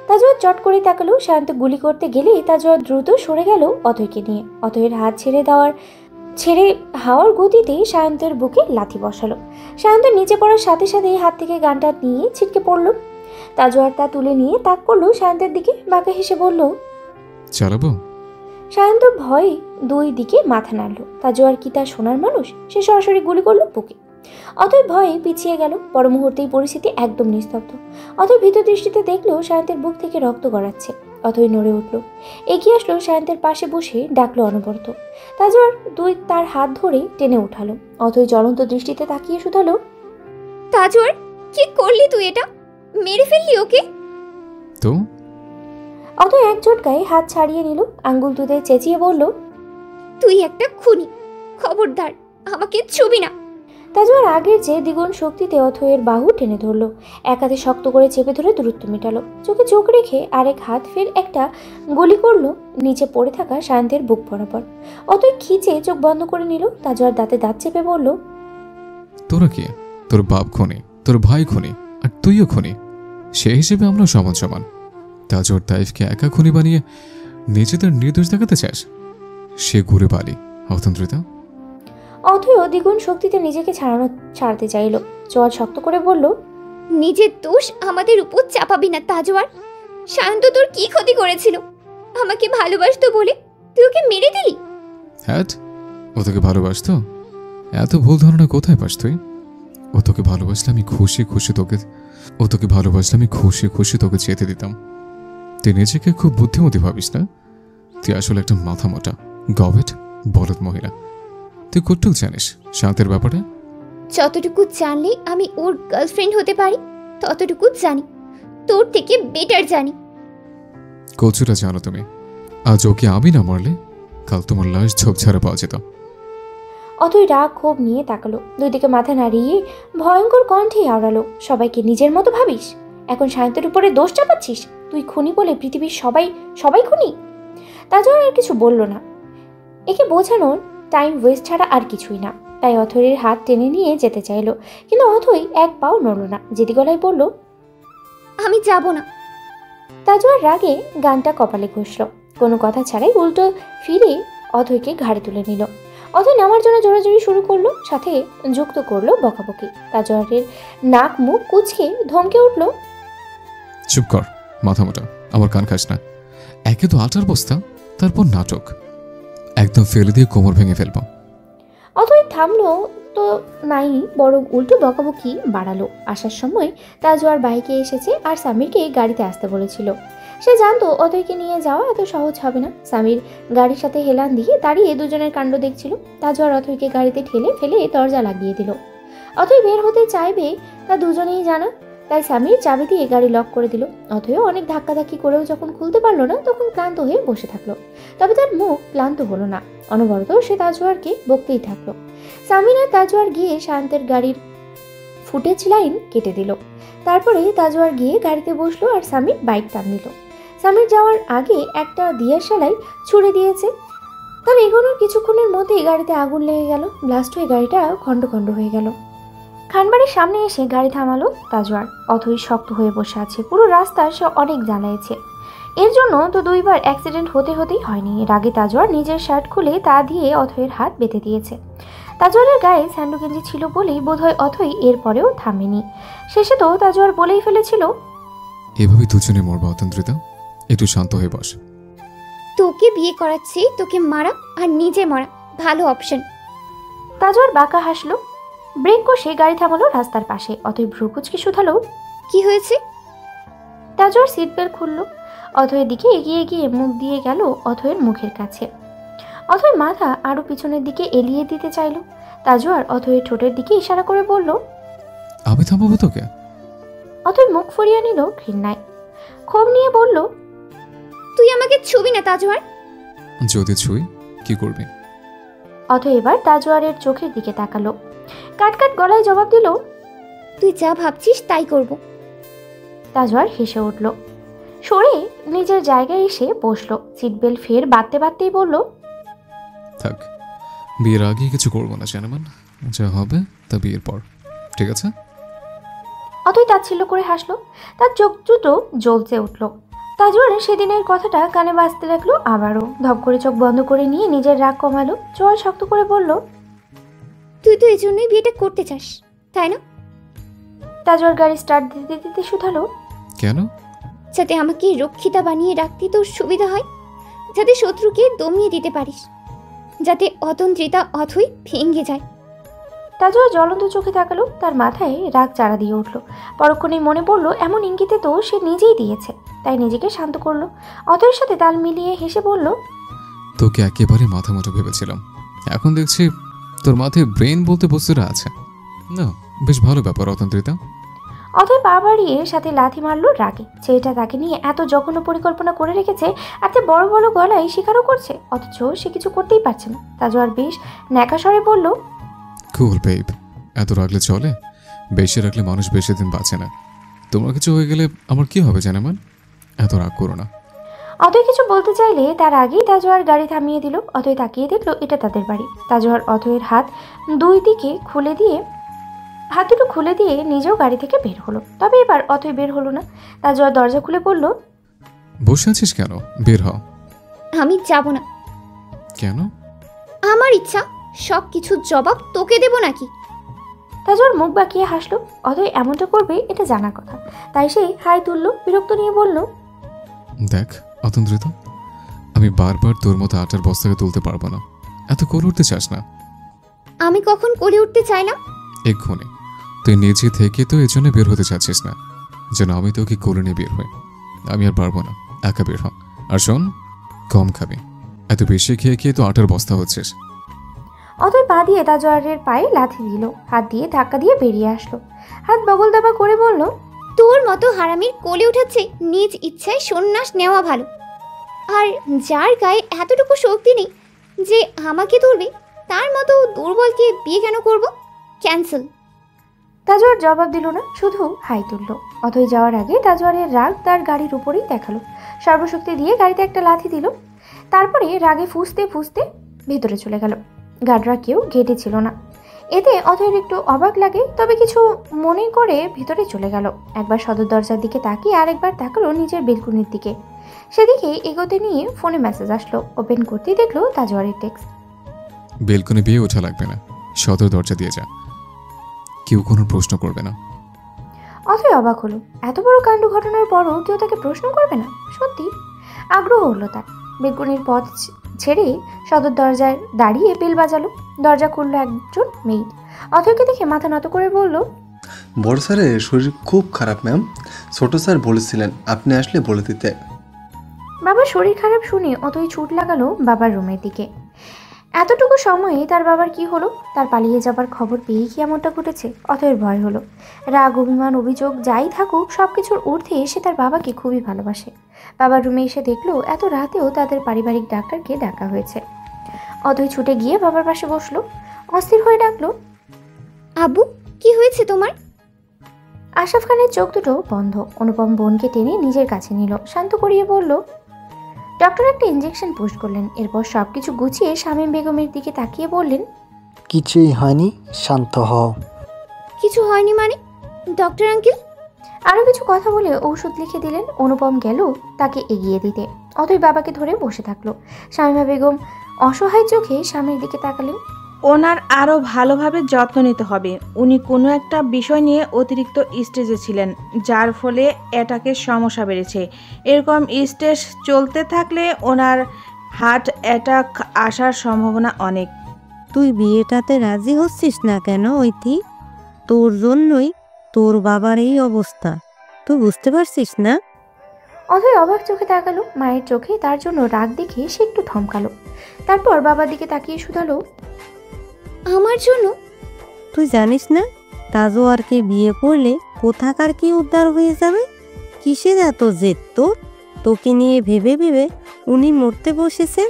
তাজওয়ার চট করে তাকালো। শান্ত গুলি করতে গেলেই তাজওয়ার দ্রুত সরে গেল অথয়কে নিয়ে। অথয়ের হাত ছেড়ে হাওয়ার গতিতে সায়ন্তের বুকে লাথি বসালো। সায়ন্ত নিচে পড়ার সাথে সাথে হাত থেকে গানটা নিয়ে ছিটকে পড়ল। তাজওয়ার তা তুলে নিয়ে তাক করলো সায়ন্তের দিকে, বাঁকা হেসে বলল, চালাবো? সায়ন্ত ভয়ে দুই দিকে মাথা নাড়ল। তাজওয়ার কি তার সোনার মানুষ? সে সরাসরি গুলি করলো বুকে। অথয় ভয়ে পিছিয়ে গেল। পর মুহূর্তেই পরিস্থিতি একদম নিস্তব্ধ। অথয় ভীত দৃষ্টিতে দেখলো সায়ন্তের বুক থেকে রক্ত গড়াচ্ছে। অথয় নড়ে উঠল, এগিয়ে আসলো সায়ন্তের পাশে বসে ডাকলো অনবরত। তাজওয়ার তার হাত ধরে টেনে উঠালো। অথয় জ্বলন্ত দৃষ্টিতে তাকিয়ে শুধালো, তাজওয়ার, কি করলি তুই? এটা মেরে ফেললি ওকে? তো অথয় এক ঝটকায় হাত ছাড়িয়ে নিল, আঙ্গুল দুধে চেঁচিয়ে বলল, তুই একটা খুনি, খবরদার আমাকে ছুবি না। তাজওয়ার আগের চেয়ে দ্বিগুণ শক্তিতে অথয়ের বাহু টেনে ধরলো। এক হাতে শক্ত করে চেপে ধরে দূরত্ব মেটালো। চোখে চোখ রেখে আরেক হাত ফের একটা গুলি করলো নিচে পড়ে থাকা শান্তের বুক বরাবর। অথয় খিচে চোখ বন্ধ করে নিল। তাজওয়ার দাঁতে দাঁত চেপে বলল, তোরা কি? তোর বাপ খনি, তোর ভাই খনি, আর তুইও খনি। সে হিসেবে আমরা সমান সমান। তাজওয়ার তাইফকে একা খনি বানিয়ে নিজেদের নির্দোষ দেখাতে চাস? সে ঘুরে পালি অতন্ত্রিতা। অথৈও দ্বিগুণ শক্তিতে নিজেকে ছাড়তে চাইল। চোয়াল শক্ত করে বলল, নিজের দোষ আমাদের উপর চাপাবি না তাজওয়ার। শান্ত তোর কি ক্ষতি করেছিল? আমাকে ভালোবাসতো বলে তুই ওকে মেরে দিলি? হ্যাঁ, ও তোকে ভালোবাসতো? এত ভুল ধারণা কোথায় পাস তুই? ও তোকে ভালোবাসলে আমি খুশি খুশি তোকে যেতে দিতাম। তুই নিজেকে খুব বুদ্ধিমতী ভাবিস না? তুই আসলে একটা মাথা মোটা গবেট বলদ মহিলা। তুই কতটুকু জানিস শান্তের ব্যাপারে? যতটুকু জানলে আমি ওর গার্লফ্রেন্ড হতে পারি ততটুকু জানি, তোর থেকে বেটার জানি। কচুটা জানো তুমি, আজ ওকে আমি না মারলে কাল তোমার লাশ ঝোপঝাড়া পাওয়া যেত। অথৈ রাগ ক্ষোভ নিয়ে তাকালো, দুই দিকে মাথা নাড়িয়ে ভয়ঙ্কর কণ্ঠে আওড়ালো, সবাইকে নিজের মতো ভাবিস? এখন সায়ন্তের উপরে দোষ চাপাচ্ছিস? তুই খুনি বলে পৃথিবীর সবাই খুনি? তাজওয়ার আর কিছু বলল না। একে বোঝানোর টাইম ওয়েস্ট ছাড়া আর কিছুই না। তাই অথৈয়ের হাত টেনে নিয়ে যেতে চাইল, কিন্তু অথৈ এক পাও নড়ল না। জেদি গলায় বলল, আমি যাব না। তাজওয়ার রাগে গানটা কপালে ঘষল, কোনো কথা ছাড়াই উল্টো ফিরে অথৈকে ঘাড়ে তুলে নিল। অথৈ নামার জন্য জোরাজোরি শুরু করলো, সাথে যুক্ত করলো বকাবকি। তাজওয়ারের নাক মুখ কুচকে ধমকে উঠল, চুপ কর মাথা মোটা, আমার কান খাস না। একে তো আটার বস্তা, তারপর নাটক, একদম ফেলে দিয়ে কোমর ভেঙে ফেলবো। অথৈ থামলো তো নাই, বরং উল্টো বকাবকি বাড়ালো। আসার সময় তাজওয়ার বাইকে এসেছে আর সামিরকে গাড়িতে আসতে বলেছিল। সে জানতো অথৈকে নিয়ে যাওয়া এত সহজ হবে না। সামির গাড়ির সাথে হেলান দিয়ে দাঁড়িয়ে দুজনের কাণ্ড দেখছিল। তাজওয়ার অথৈকে গাড়িতে ঠেলে ফেলে দরজা লাগিয়ে দিল। অথৈ বের হতে চাইবে তা দুজনেই জানা, তাই সামির চাবি দিয়ে গাড়ি লক করে দিল। অথৈও অনেক ধাক্কাধাক্কি করেও যখন খুলতে পারলো না, তখন ক্লান্ত হয়ে বসে থাকলো। তবে তার মুখ ক্লান্ত হলো না, অনবরত সে তাজওয়ারকে বকতেই থাকলো। সামির আর তাজওয়ার গিয়ে শান্তের গাড়ির ফুটেজ লাইন কেটে দিল। তারপরে তাজওয়ার গিয়ে গাড়িতে বসলো আর সামির বাইক টান দিল। সামির যাওয়ার আগে একটা দিয়ার শালাই ছুড়ে দিয়েছে। তার এগোনোর কিছুক্ষণের মধ্যেই গাড়িতে আগুন লেগে গেল, ব্লাস্ট হয়ে গাড়িটা খণ্ড খণ্ড হয়ে গেল। খানবাড়ির সামনে এসে গাড়ি থামালো তাজওয়ার। অথৈ শক্ত হয়ে বসে আছে। পুরো রাস্তা সে অনেক জ্বালাইছে। এর জন্য তো দুইবার অ্যাক্সিডেন্ট হতেই হয়নি। এর আগে তাজওয়ার নিজের শার্ট খুলে তা দিয়ে অথৈয়ের হাত বেঁধে দিয়েছে। তাজওয়ারের গায়ে স্যান্ডো গেঞ্জি ছিল বলেই বোধহয় অথৈ এরপরেও থামেনি। শেষে তো তাজওয়ার বলেই ফেলেছিল, এভাবে দুজনে মরবা অতন্ত্রিতা, একটু শান্ত হয়ে বস। তোকে বিয়ে করাচ্ছি, তোকে মারা আর নিজে মরা ভালো অপশন। তাজওয়ার বাঁকা হাসলো, ব্রেক কষে গাড়ি থামালো রাস্তার পাশে। অথৈ ভ্রুকুচকে শুধালো, কি হয়েছে? তাজওয়ার সিট বেল্ট খুলল। অথৈয়ের দিকে এগিয়ে গিয়ে মুখ দিয়ে গেল অথৈয়ের মুখের কাছে। অথৈ মাথা আরো পিছনের দিকে এলিয়ে দিতে চাইল। তাজওয়ার অথৈয়ের ঠোঁটের দিকে ইশারা করে বলল, আমি থামাবো তোকে? অথৈ মুখ ফরিয়ে নিল ঘৃণায়, ক্ষোভ নিয়ে বলল, তুই আমাকে ছুবি না তাজওয়ার। যদি ছুই কি করবি? অথৈ এবার তাজওয়ারের চোখের দিকে তাকালো, কাটকাট গলায় জবাব দিল, তুই যা ভাবছিস তাই করব। তাজওয়ার হেসে উঠল, সরে নিজের জায়গায় এসে বসলো। সিট বেল্ট ফের বাঁধতেই বলল, থাক, বিয়ের আগে কিছু করবো না জানেমান, যা হবে তা বিয়ের পর, ঠিক আছে? অথৈ তাচ্ছিল্য করে হাসলো, তার চোখ দুটো জ্বলতে উঠল। তাজওয়ারের সেদিনের কথাটা কানে বাজতে লাগলো আবারও। ধপ করে চোখ বন্ধ করে নিয়ে নিজের রাগ কমালো, চোয়াল শক্ত করে বলল, তুই তো এই জন্যই বিয়েটা করতে চাস, তাই না? তাজওয়ার গাড়ি স্টার্ট দিতে দিতে শুধালো, কেন? যাতে আমাকে রক্ষিতা বানিয়ে রাখতে তোর সুবিধা হয়, যাতে শত্রুকে দমিয়ে দিতে পারিস, যাতে অতন্ত্রিতা অথৈ ভেঙে যায়। তাজওয়ার জ্বলন্ত চোখে তাকালো, তার মাথায় রাগ চারা দিয়ে উঠল। পরক্ষণেই মনে পড়লো এমন ইঙ্গিতে তো সে নিজেই দিয়েছে, তাই নিজেকে শান্ত করলো। অথৈয়ের সাথে তাল মিলিয়ে হেসে বলল, তোকে একেবারে মাথা মোটা ভেবেছিলাম, এখন দেখছি তোর মাথায় ব্রেন বলতে বস্তুটা আছে না। বেশ ভালো ব্যাপার অতন্ত্রিতা। অথৈ পা বাড়িয়ে সাথে লাথি মারলো রাগে। ছেলেটা তাকে নিয়ে এত জঘন্য পরিকল্পনা করে রেখেছে, এত বড় বড় গলায় স্বীকারও করছে, অথচ সে কিছু করতেই পারছে না। তাজওয়ার বেশ ন্যাকা স্বরে বলল, কুল বেব, এত রাখলে চলে? বেশি রাখলে মানুষ বেশি দিন বাঁচে না। তোমার কিছু হয়ে গেলে আমার কি হবে জানেমান? এত রাগ করো না। অথৈ কিছু বলতে চাইলে তার আগেই তাজওয়ার গাড়ি থামিয়ে দিল। অথৈ তাকিয়ে দেখলো এটা তাদের বাড়ি। তাজওয়ার অথৈয়ের হাত দুটো খুলে দিয়ে নিজেও গাড়ি থেকে বের হলো। তবে এবার অথৈ বের হলো না। তাজওয়ার দরজা খুলে বলল, বসে আছিস কেন? বের হ। আমি যাব না। কেন? আমার ইচ্ছা, সব কিছুর জবাব তোকে দেব নাকি? তাজওয়ার মুখ বাঁকিয়ে হাসলো। অথই এমনটা করবে এটা জানার কথা, তাই সে হাই তুললো, বিরক্ত নিয়ে বলল, দেখ অতন্দ্রিত, আমি বারবার তোর মতো আটার বস্তাকে তুলতে পারবো না। এত কোলে উঠতে চাস না। আমি কখন কোলে উঠতে চাই না? এক্ষুনি তুই নিজে থেকে তো এই জন্য বের হতে চাচ্ছিস না যেন আমি তোকে কোলে নিয়ে বের হই। আমি আর পারবো না, একা বের হ। আর শোন, কম খাবি, এত বেশি খেয়ে খেয়ে তো আটার বস্তা হচ্ছিস। অথই পা দিয়ে তাজওয়ারের পায়ে লাথি দিল, হাত দিয়ে ধাক্কা দিয়ে বেরিয়ে আসলো। হাত বগল দাবা করে বলল, তোর মতো হারামির কোলে উঠাচ্ছে নিজ ইচ্ছায় সন্ন্যাস নেওয়া ভালো। আর যার গায়ে এতটুকু শক্তি নেই যে আমাকে তুলবে, তার মতো দুর্বলকে বিয়ে কেন করব? ক্যান্সেল। তাজওয়ার জবাব দিল না, শুধু হাই তুলল। অথই যাওয়ার আগে তাজওয়ারের রাগ তার গাড়ির উপরেই দেখালো। সর্বশক্তি দিয়ে গাড়িতে একটা লাথি দিল, তারপরে রাগে ফুঁসতে ফুঁসতে ভেতরে চলে গেল। গার্ডরা কেউ গেটে ছিল না। এতে অথয়ের একটু অবাক লাগে, তবে কিছু মনে করে ভেতরে চলে গেল। একবার সদর দরজার দিকে তাকিয়ে আরেকবার তাকালো নিজের বেলকুনির দিকে। সেদিকে এগোতে নিয়ে ফোনে মেসেজ আসলো। ওপেন করতেই দেখলো তাজওয়ারের টেক্সট। বেলকনি বিয়ে ওঠা লাগবে না, সদর দরজা দিয়ে যা, কেউ কোনো প্রশ্ন করবে না। অথয় অবাক হলো, এত বড় কাণ্ড ঘটনার পরও কেউ তাকে প্রশ্ন করবে না? সত্যি আগ্রহ হলো তার। বেলকুনির পথ ছেড়ে সদর দরজায় দাঁড়িয়ে বেল বাজালো। দরজা খুললো একজন মেয়ে। অথয়কে দেখে মাথা নত করে বলল, বড় স্যারের শরীর খুব খারাপ ম্যাম, ছোট স্যার বলেছিলেন আপনি আসলে বলে দিতে। বাবার শরীর খারাপ শুনে অথই ছুট লাগালো বাবার রুমের দিকে। এতটুকু সময়ে তার বাবার কি হলো? তার পালিয়ে যাবার খবর পেয়ে কি এমনটা ঘটেছে? অথয়ের ভয় হলো। রাগ, অভিমান, অভিযোগ যাই থাকুক, সব কিছুর ঊর্ধ্বে এসে তার বাবাকে খুবই ভালোবাসে। বাবার রুমে এসে দেখলো এত রাতেও তাদের পারিবারিক ডাক্তারকে ডাকা হয়েছে। অথই ছুটে গিয়ে বাবার পাশে বসলো, অস্থির হয়ে ডাকলো, আব্বু কি হয়েছে তোমার? আশরাফ খানের চোখ দুটো বন্ধ। অনুপম বোনকে টেনে নিজের কাছে নিল, শান্ত করিয়ে বলল, ডক্টর একটা ইঞ্জেকশন পুশ করলেন। এরপর সবকিছু গুছিয়ে শামীম বেগমের দিকে তাকিয়ে বললেন, কিছুই হয়নি, শান্ত হও। কিছু হয়নি মানে? ডক্টর আঙ্কেল আরো কিছু কথা বলে ঔষধ লিখে দিলেন। অনুপম গেল তাকে এগিয়ে দিতে। অতই বাবাকে ধরে বসে থাকলো। শামীমা বেগম অসহায় চোখে স্বামীর দিকে তাকালেন। ওনার আরও ভালোভাবে যত্ন নিতে হবে। উনি কোনো একটা বিষয় নিয়ে অতিরিক্ত স্টেজে ছিলেন, যার ফলে অ্যাটাকের সমস্যা বেড়েছে। এরকম স্টেজ চলতে থাকলে ওনার হার্ট অ্যাটাক আসার সম্ভাবনা অনেক। তুই বিয়েটাতে রাজি হচ্ছিস না কেন ঐতি? তোর জন্যই তোর বাবার এই অবস্থা, তুই বুঝতে পারছিস না? অথই অবাক চোখে তাকালো। মায়ের চোখে তার জন্য রাগ দেখে সে একটু থমকালো। তারপর বাবার দিকে তাকিয়ে শুধালো, আমার জন্য? তুই জানিস না তাজওয়ারকে বিয়ে করলে কোথাকার কি উদ্ধার হয়ে যাবে? কিসের এত জেদ তোর? তোকে নিয়ে ভেবে ভেবে উনি মরতে বসেছেন।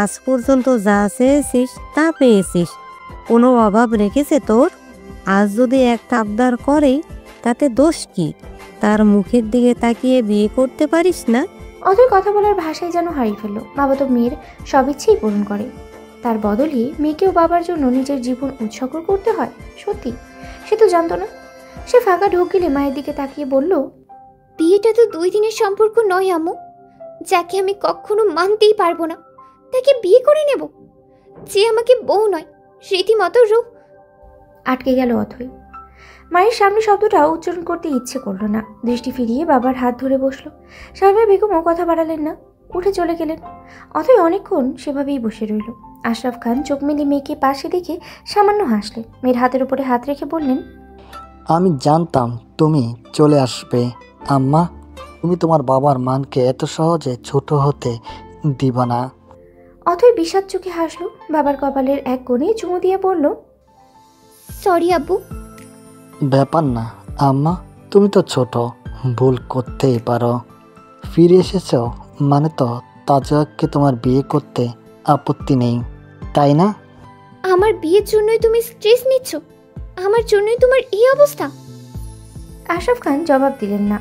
আজ পর্যন্ত যা চেয়েছিস তা পেয়েছিস, কোনো অভাব রেখেছে তোর? আজ যদি একটা আবদার করে তাতে দোষ কি? তার মুখের দিকে তাকিয়ে বিয়ে করতে পারিস না? অথই কথা বলার ভাষায় যেন হারিয়ে ফেললো। বাবা তো মেয়ের সব ইচ্ছেই পূরণ করে, তার বদলে মেয়েকেও বাবার জন্য নিজের জীবন উৎসর্গ করতে হয়। সত্যি সে তো জানতো না। সে ফাঁকা ঢোক গেলে মায়ের দিকে তাকিয়ে বলল, বিয়েটা তো 2 দিনের সম্পর্ক নয় আম্মু, যাকে আমি কখনো মানতেই পারবো না তাকে বিয়ে করে নেব, যে আমাকে বউ নয় রীতিমতো রূপ। আটকে গেল অথই। মায়ের সামনে শব্দটা উচ্চারণ করতে ইচ্ছে করলো না। দৃষ্টি ফিরিয়ে বাবার হাত ধরে বসলো। শামীমা বেগমও কথা বাড়ালেন না, উঠে চলে গেলেন। অথই অনেকক্ষণ সেভাবেই বসে রইল। আশরাফ খান চোখ মেলে মেয়েকে পাশে দেখে সামান্য হাসলেন। মেয়ের হাতের উপরে হাত রেখে বললেন, আমি জানতাম তুমি চলে আসবে আম্মা। তুমি তোমার বাবার মানকে এত সহজে ছোট হতে দিবা না। অথই বিষাদ চোখে হাসলো। বাবার কপালের এক কোণে চুমু দিয়ে বলল, সরি আব্বু। ব্যাপার না আম্মা, তুমি তো ছোট, ভুল করতেই পারো। ফিরে এসেছ মানে তো তাজওয়ারকে তোমার বিয়ে করতে আপত্তি নেই, তাই না? আমার বিয়ের জন্যই তুমি স্ট্রেস নিচ্ছ? আমার জন্যই তোমার এই অবস্থা? আশরাফ খান জবাব দিলেন না।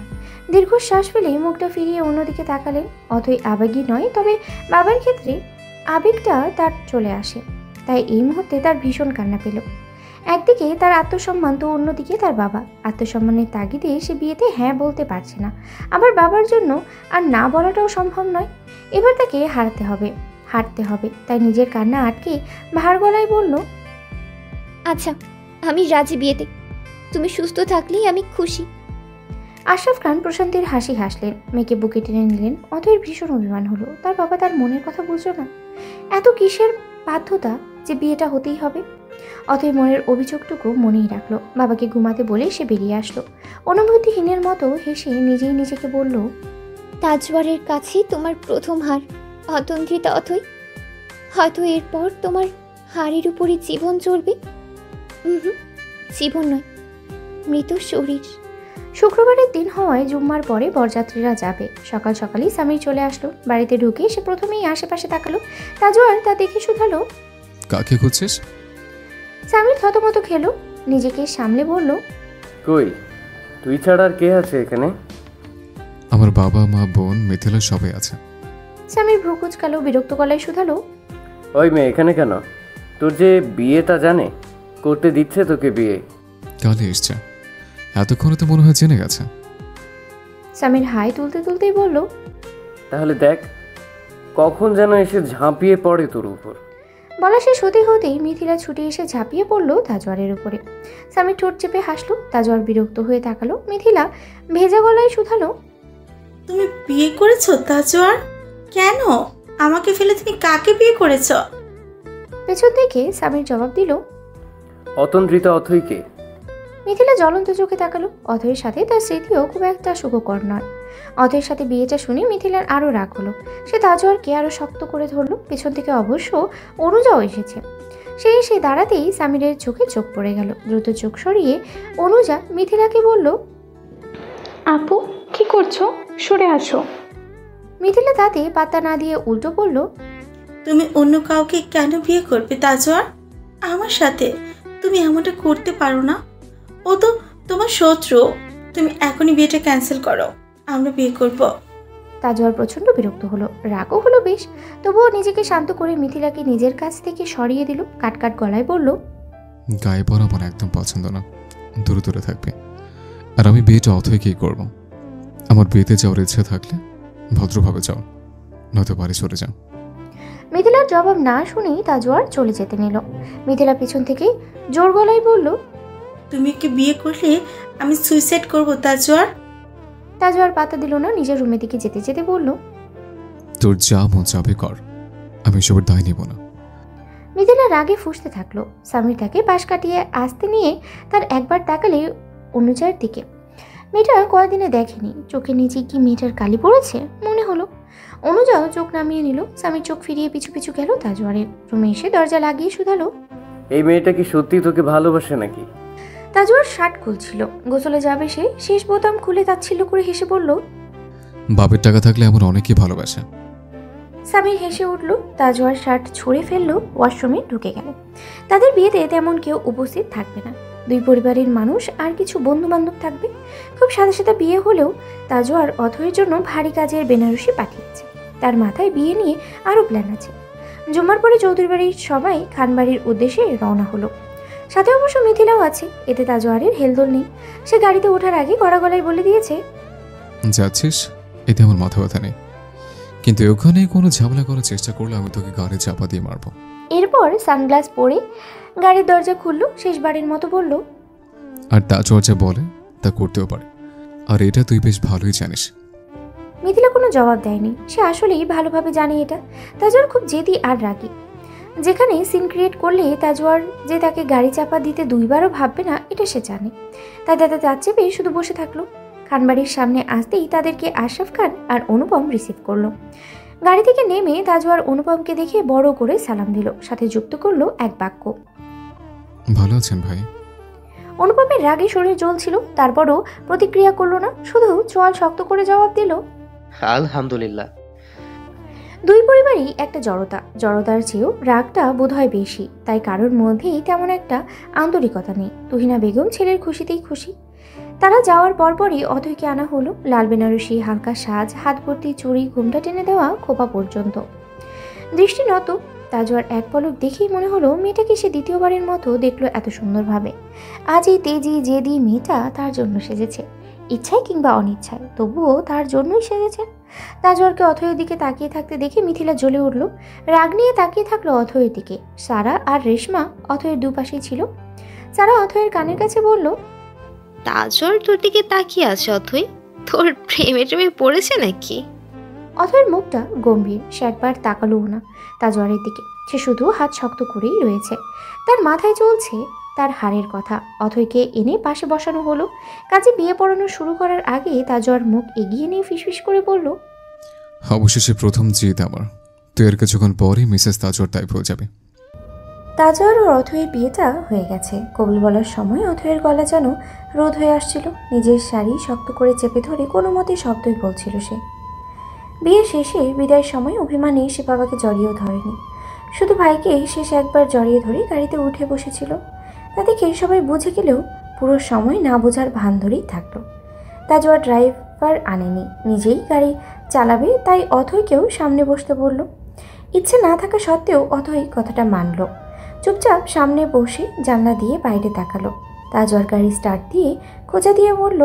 দীর্ঘশ্বাস ফেলে মুখটা ফিরিয়ে অন্যদিকে তাকালেন। অথই আবেগী নয়, তবে বাবার ক্ষেত্রে আবেগটা তার চলে আসে। তাই এই মুহূর্তে তার ভীষণ কান্না পেল। একদিকে তার আত্মসম্মান, তো অন্যদিকে তার বাবা। আত্মসম্মানের তাগিদে সে বিয়েতে হ্যাঁ বলতে পারছে না, আবার বাবার জন্য আর না বলাটাও সম্ভব নয়। এবার তাকে হারাতে হবে। হাঁটতে হবে, তাই নিজের কান্না আটকে ভার গলায় বলল, আচ্ছা আমি রাজি বিয়েতে, তুমি সুস্থ থাকলেই আমি খুশি। আশরাফ খান প্রশান্তির হাসি হাসলেন, মেয়েকে বুকে টেনে নিলেন। অথয়ের ভীষণ অভিমান হলো, তার বাবা তার মনের কথা বুঝলো না। এত কিসের বাধ্যতা যে বিয়েটা হতেই হবে। অথয় মনের অভিযোগটুকু মনেই রাখলো। বাবাকে ঘুমাতে বলে সে বেরিয়ে আসলো। অনুভূতিহীনের মতো হেসে নিজেই নিজেকে বলল, তাজওয়ারের কাছেই তোমার প্রথম হার অতন্ত্রিতা অথই। হয়তো এরপর তোমার হাড়ের উপরই জীবন চলবে। জীবন নয়, মৃত শরীর। শুক্রবারের দিন হওয়ায় জুম্মার পরে বরযাত্রীরা যাবে। সকাল সকালই সামির চলে আসলো। বাড়িতে ঢুকে সে প্রথমেই আশেপাশে তাকালো। তাজওয়ার তা দেখে শুধালো, কাকে খুঁজছিস? সামির থতমত খেলো, নিজেকে সামলে বলল, কই তুই ছাড়া আর কে আছে এখানে? আমার বাবা মা বোন মিথিলা সবাই আছে। সামির ভ্রু কুঁচকালো, বিরক্ত গলায় শুধালো, ওই মেয়ে এখানে কেন? তোর যে বিয়েটা জানে, করতে দিচ্ছে তোকে বিয়ে। কালে এসছে, এতক্ষণে তো মনে হয় জেনে গেছে। সামির হাই তুলতে তুলতেই বলল, তাহলে দেখ কখন যেন এসে ঝাঁপিয়ে পড়ে তোর উপর। বলা শেষ হতে হতেই মিথিলা ছুটে এসে ঝাঁপিয়ে পড়লো তাজওয়ারের উপরে। সামির ঠোঁট চেপে হাসলো। তাজওয়ার বিরক্ত হয়ে তাকালো। মিথিলা ভেজা গলায় শুধালো, তুমি বিয়ে করেছো তাজওয়ার? কেন? আমাকে ফেলে তুমি কাকে বিয়ে করেছো? পেছন থেকে সামির জবাব দিল, অতন্ত্রিতা অথইকে। মিথিলা জ্বলন্ত চোখে তাকালো। অথয়ের সাথে তার স্মৃতিও খুব একটা সুখকর নয়। অথয়ের সাথে বিয়েটা শুনে মিথিলার আরও রাগ হলো। সে তাজওয়ারকে আরও শক্ত করে ধরলো। পেছন থেকে অবশ্য অনুজাও এসেছে। সে এসে দাঁড়াতেই সামিরের চোখে চোখ পড়ে গেল। দ্রুত চোখ সরিয়ে অনুজা মিথিলাকে বলল, আপু কি করছো? সরে আসো। মিথিলা তাতে পাত্তা না দিয়ে উল্টো বলল, তুমি অন্য কাউকে কেন বিয়ে করবে তাজওয়ার? আমার সাথে তুমি এমনটা করতে পারো না। ও তো তোমার শত্রু। তুমি এখনই বিয়েটা ক্যান্সেল করো, আমরা বিয়ে করব। তাজওয়ার প্রচণ্ড বিরক্ত হলো, রাগও হলো বেশ। তবুও নিজেকে শান্ত করে মিথিলাকে নিজের কাছ থেকে সরিয়ে দিল। কাটকাট গলায় বলল, গায়ে পড়া আমার একদম পছন্দ না, দূরে দূরে থাকবে। আর আমি বিয়েটা অথইকেই করব। আমার বিয়েতে যাওয়ার ইচ্ছে থাকলে ভদ্রভাবে যাও, নয়তো বাড়ি চলে যাও। মিথিলার জবাব না শুনেই তাজওয়ার চলে যেতে নিল। মিথিলা পিছন থেকে জোর গলায় বলল, তুমি কি বিয়ে করলে আমি সুইসাইড করব তাজওয়ার। তাজওয়ার পাত্তা দিল না। নিজের রুমের দিকে যেতে যেতে বলল, তোর যা মন যাবে কর, আমি এসবের দায় নেব না। মিথিলা রাগে ফুঁসতে থাকলো। সামির তাকে পাশ কাটিয়ে আসতে নিয়ে তার একবার তাকালে অনুজার দিকে। মেয়েটা কয়েকদিনে দেখেনি, চোখের নিচে কি মেয়েটার কালি পড়েছে মনে হলো। অনুজাও চোখ নামিয়ে নিল। স্বামীর চোখ ফিরিয়ে পিছু পিছু গেল তাজওয়ারের রুমে। এসে দরজা লাগিয়ে শুধালো, এই মেয়েটা কি সত্যি তোকে ভালোবাসে নাকি? তাজওয়ার শার্ট খুলছিল, গোসলে যাবে সে। শেষ বোতাম খুলে তাচ্ছিল্য করে হেসে বলল, বাপের টাকা থাকলে এমন অনেকেই ভালোবাসে। সামির হেসে উঠল। তাজওয়ার শার্ট ছুঁড়ে ফেললো, ওয়াশরুমে ঢুকে গেল। তাদের বিয়েতে তেমন কেউ উপস্থিত থাকবে না। দুই পরিবারের মানুষ আর কিছু বন্ধু বান্ধব থাকবে। খুব সাদা সাদা বিয়ে হলেও তাজওয়ার অথয়ের জন্য ভারী কাজের বেনারসি পাঠিয়েছে। তার মাথায় বিয়ে নিয়ে আরও প্ল্যান আছে। জুম্মার পরে চৌধুরী বাড়ির সবাই খানবাড়ির উদ্দেশ্যে রওনা হলো। সাথে অবশ্য মিথিলাও আছে, এতে তাজওয়ারের হেলদোল নেই। সে গাড়িতে ওঠার আগে কড়া গলায় বলে দিয়েছে, যাচ্ছিস, এতে আমার মাথা ব্যথা নেই, কিন্তু ওখানে কোনো ঝামেলা করার চেষ্টা করলে আমি তোকে গাড়ি চাপা দিয়ে মারবো। এরপর সানগ্লাস পরে গাড়ির দরজা খুললো। শেষবারের মতো বলল, আর তাজওয়ার যা বলে তা করতেও পারে, আর এটা তুই বেশ ভালোই জানিস। মিথিলা কোনো জবাব দেয়নি। সে আসলেই ভালোভাবে জানে এটা। তাজওয়ার খুব জেদি আর রাগী। যেখানে সিন ক্রিয়েট করলে তাজওয়ার যে তাকে গাড়ি চাপা দিতে দুইবারও ভাববে না, এটা সে জানে। তাই তাতে তার চেপে শুধু বসে থাকলো। খানবাড়ির সামনে আসতেই তাদেরকে আশরাফ খান আর অনুপম রিসিভ করলো। গাড়ি থেকে নেমে তাজওয়ার অনুপমকে দেখে বড় করে সালাম দিল, সাথে যুক্ত করলো এক বাক্য, ভালো আছেন ভাই। অনুপমের রাগে শরীর জ্বলছিল, তারপরও প্রতিক্রিয়া করলো না, শুধু চোয়াল শক্ত করে জবাব দিল, আলহামদুলিল্লাহ। দুই পরিবারই একটা জড়তার চেয়েও রাগটা বোধহয় বেশি। তাই কারোর মধ্যেই তেমন একটা আন্তরিকতা নেই। তুহিনা বেগম ছেলের খুশিতেই খুশি। তারা যাওয়ার পরপরই অথৈকে আনা হলো। লাল বেনারসি, হালকা সাজ, হাত ভর্তি চুড়ি, ঘুমটা টেনে দেওয়া খোপা পর্যন্ত। দৃষ্টি নত। তাজওয়ার এক পলক দেখেই মনে হলো মেয়েটাকে সে দ্বিতীয়বারের মতো দেখলো এত সুন্দরভাবে। আজ এই তেজি জেদি মেয়েটা তার জন্য সেজেছে, ইচ্ছায় কিংবা অনিচ্ছায়, তবুও তার জন্যই সেজেছে। তাজওয়ারকে অথয়ের দিকে তাকিয়ে থাকতে দেখে মিথিলা জ্বলে উঠল। রাগ নিয়ে তাকিয়ে থাকলো অথয়ের দিকে। সারা আর রেশমা অথয়ের দুপাশেই ছিল। সারা অথয়ের কানের কাছে বলল, তাজওয়ার তোর দিকে তাকিয়ে আছে অথই, তোর প্রেমে টেমে পড়েছে নাকি? অথয়ের মুখটা গম্ভীর, সে একবার তাকালোও না তাজওয়ারের দিকে। সে শুধু হাত শক্ত করেই রয়েছে। তার মাথায় চলছে তার হারের কথা। অথয়কে এনে পাশে বসানো হলো। কাজে বিয়ে পড়ানো শুরু করার আগে তাজওয়ার মুখ এগিয়ে নিয়ে ফিসফিস করে বলল, অবশেষে প্রথম জিত আমার। তুই এর কিছুক্ষণ পরই মিসেস তাজওয়ার টাইপ হয়ে যাবে। তাজওয়ার ও অথয়ের বিয়েটা হয়ে গেছে। কবুল বলার সময় অথয়ের গলা যেন রোদ হয়ে আসছিল। নিজের শাড়ি শক্ত করে চেপে ধরে কোনো মতে শব্দই বলছিল সে। বিয়ে শেষে বিদায়ের সময় অভিমানে সে বাবাকে জড়িয়েও ধরেনি, শুধু ভাইকে শেষ একবার জড়িয়ে ধরে গাড়িতে উঠে বসেছিল। তা দেখে সবাই বুঝে গেলেও পুরো সময় না বোঝার ভান ধরেই থাকলো। তাজওয়ার ড্রাইভার আনেনি, নিজেই গাড়ি চালাবে, তাই অথয়কেও সামনে বসতে বলল। ইচ্ছে না থাকা সত্ত্বেও অথয় কথাটা মানল। চুপচাপ সামনে বসে জানলা দিয়ে বাইরে তাকালো। তাজওয়ার গাড়ি স্টার্ট দিয়ে খোঁজা দিয়ে বলল,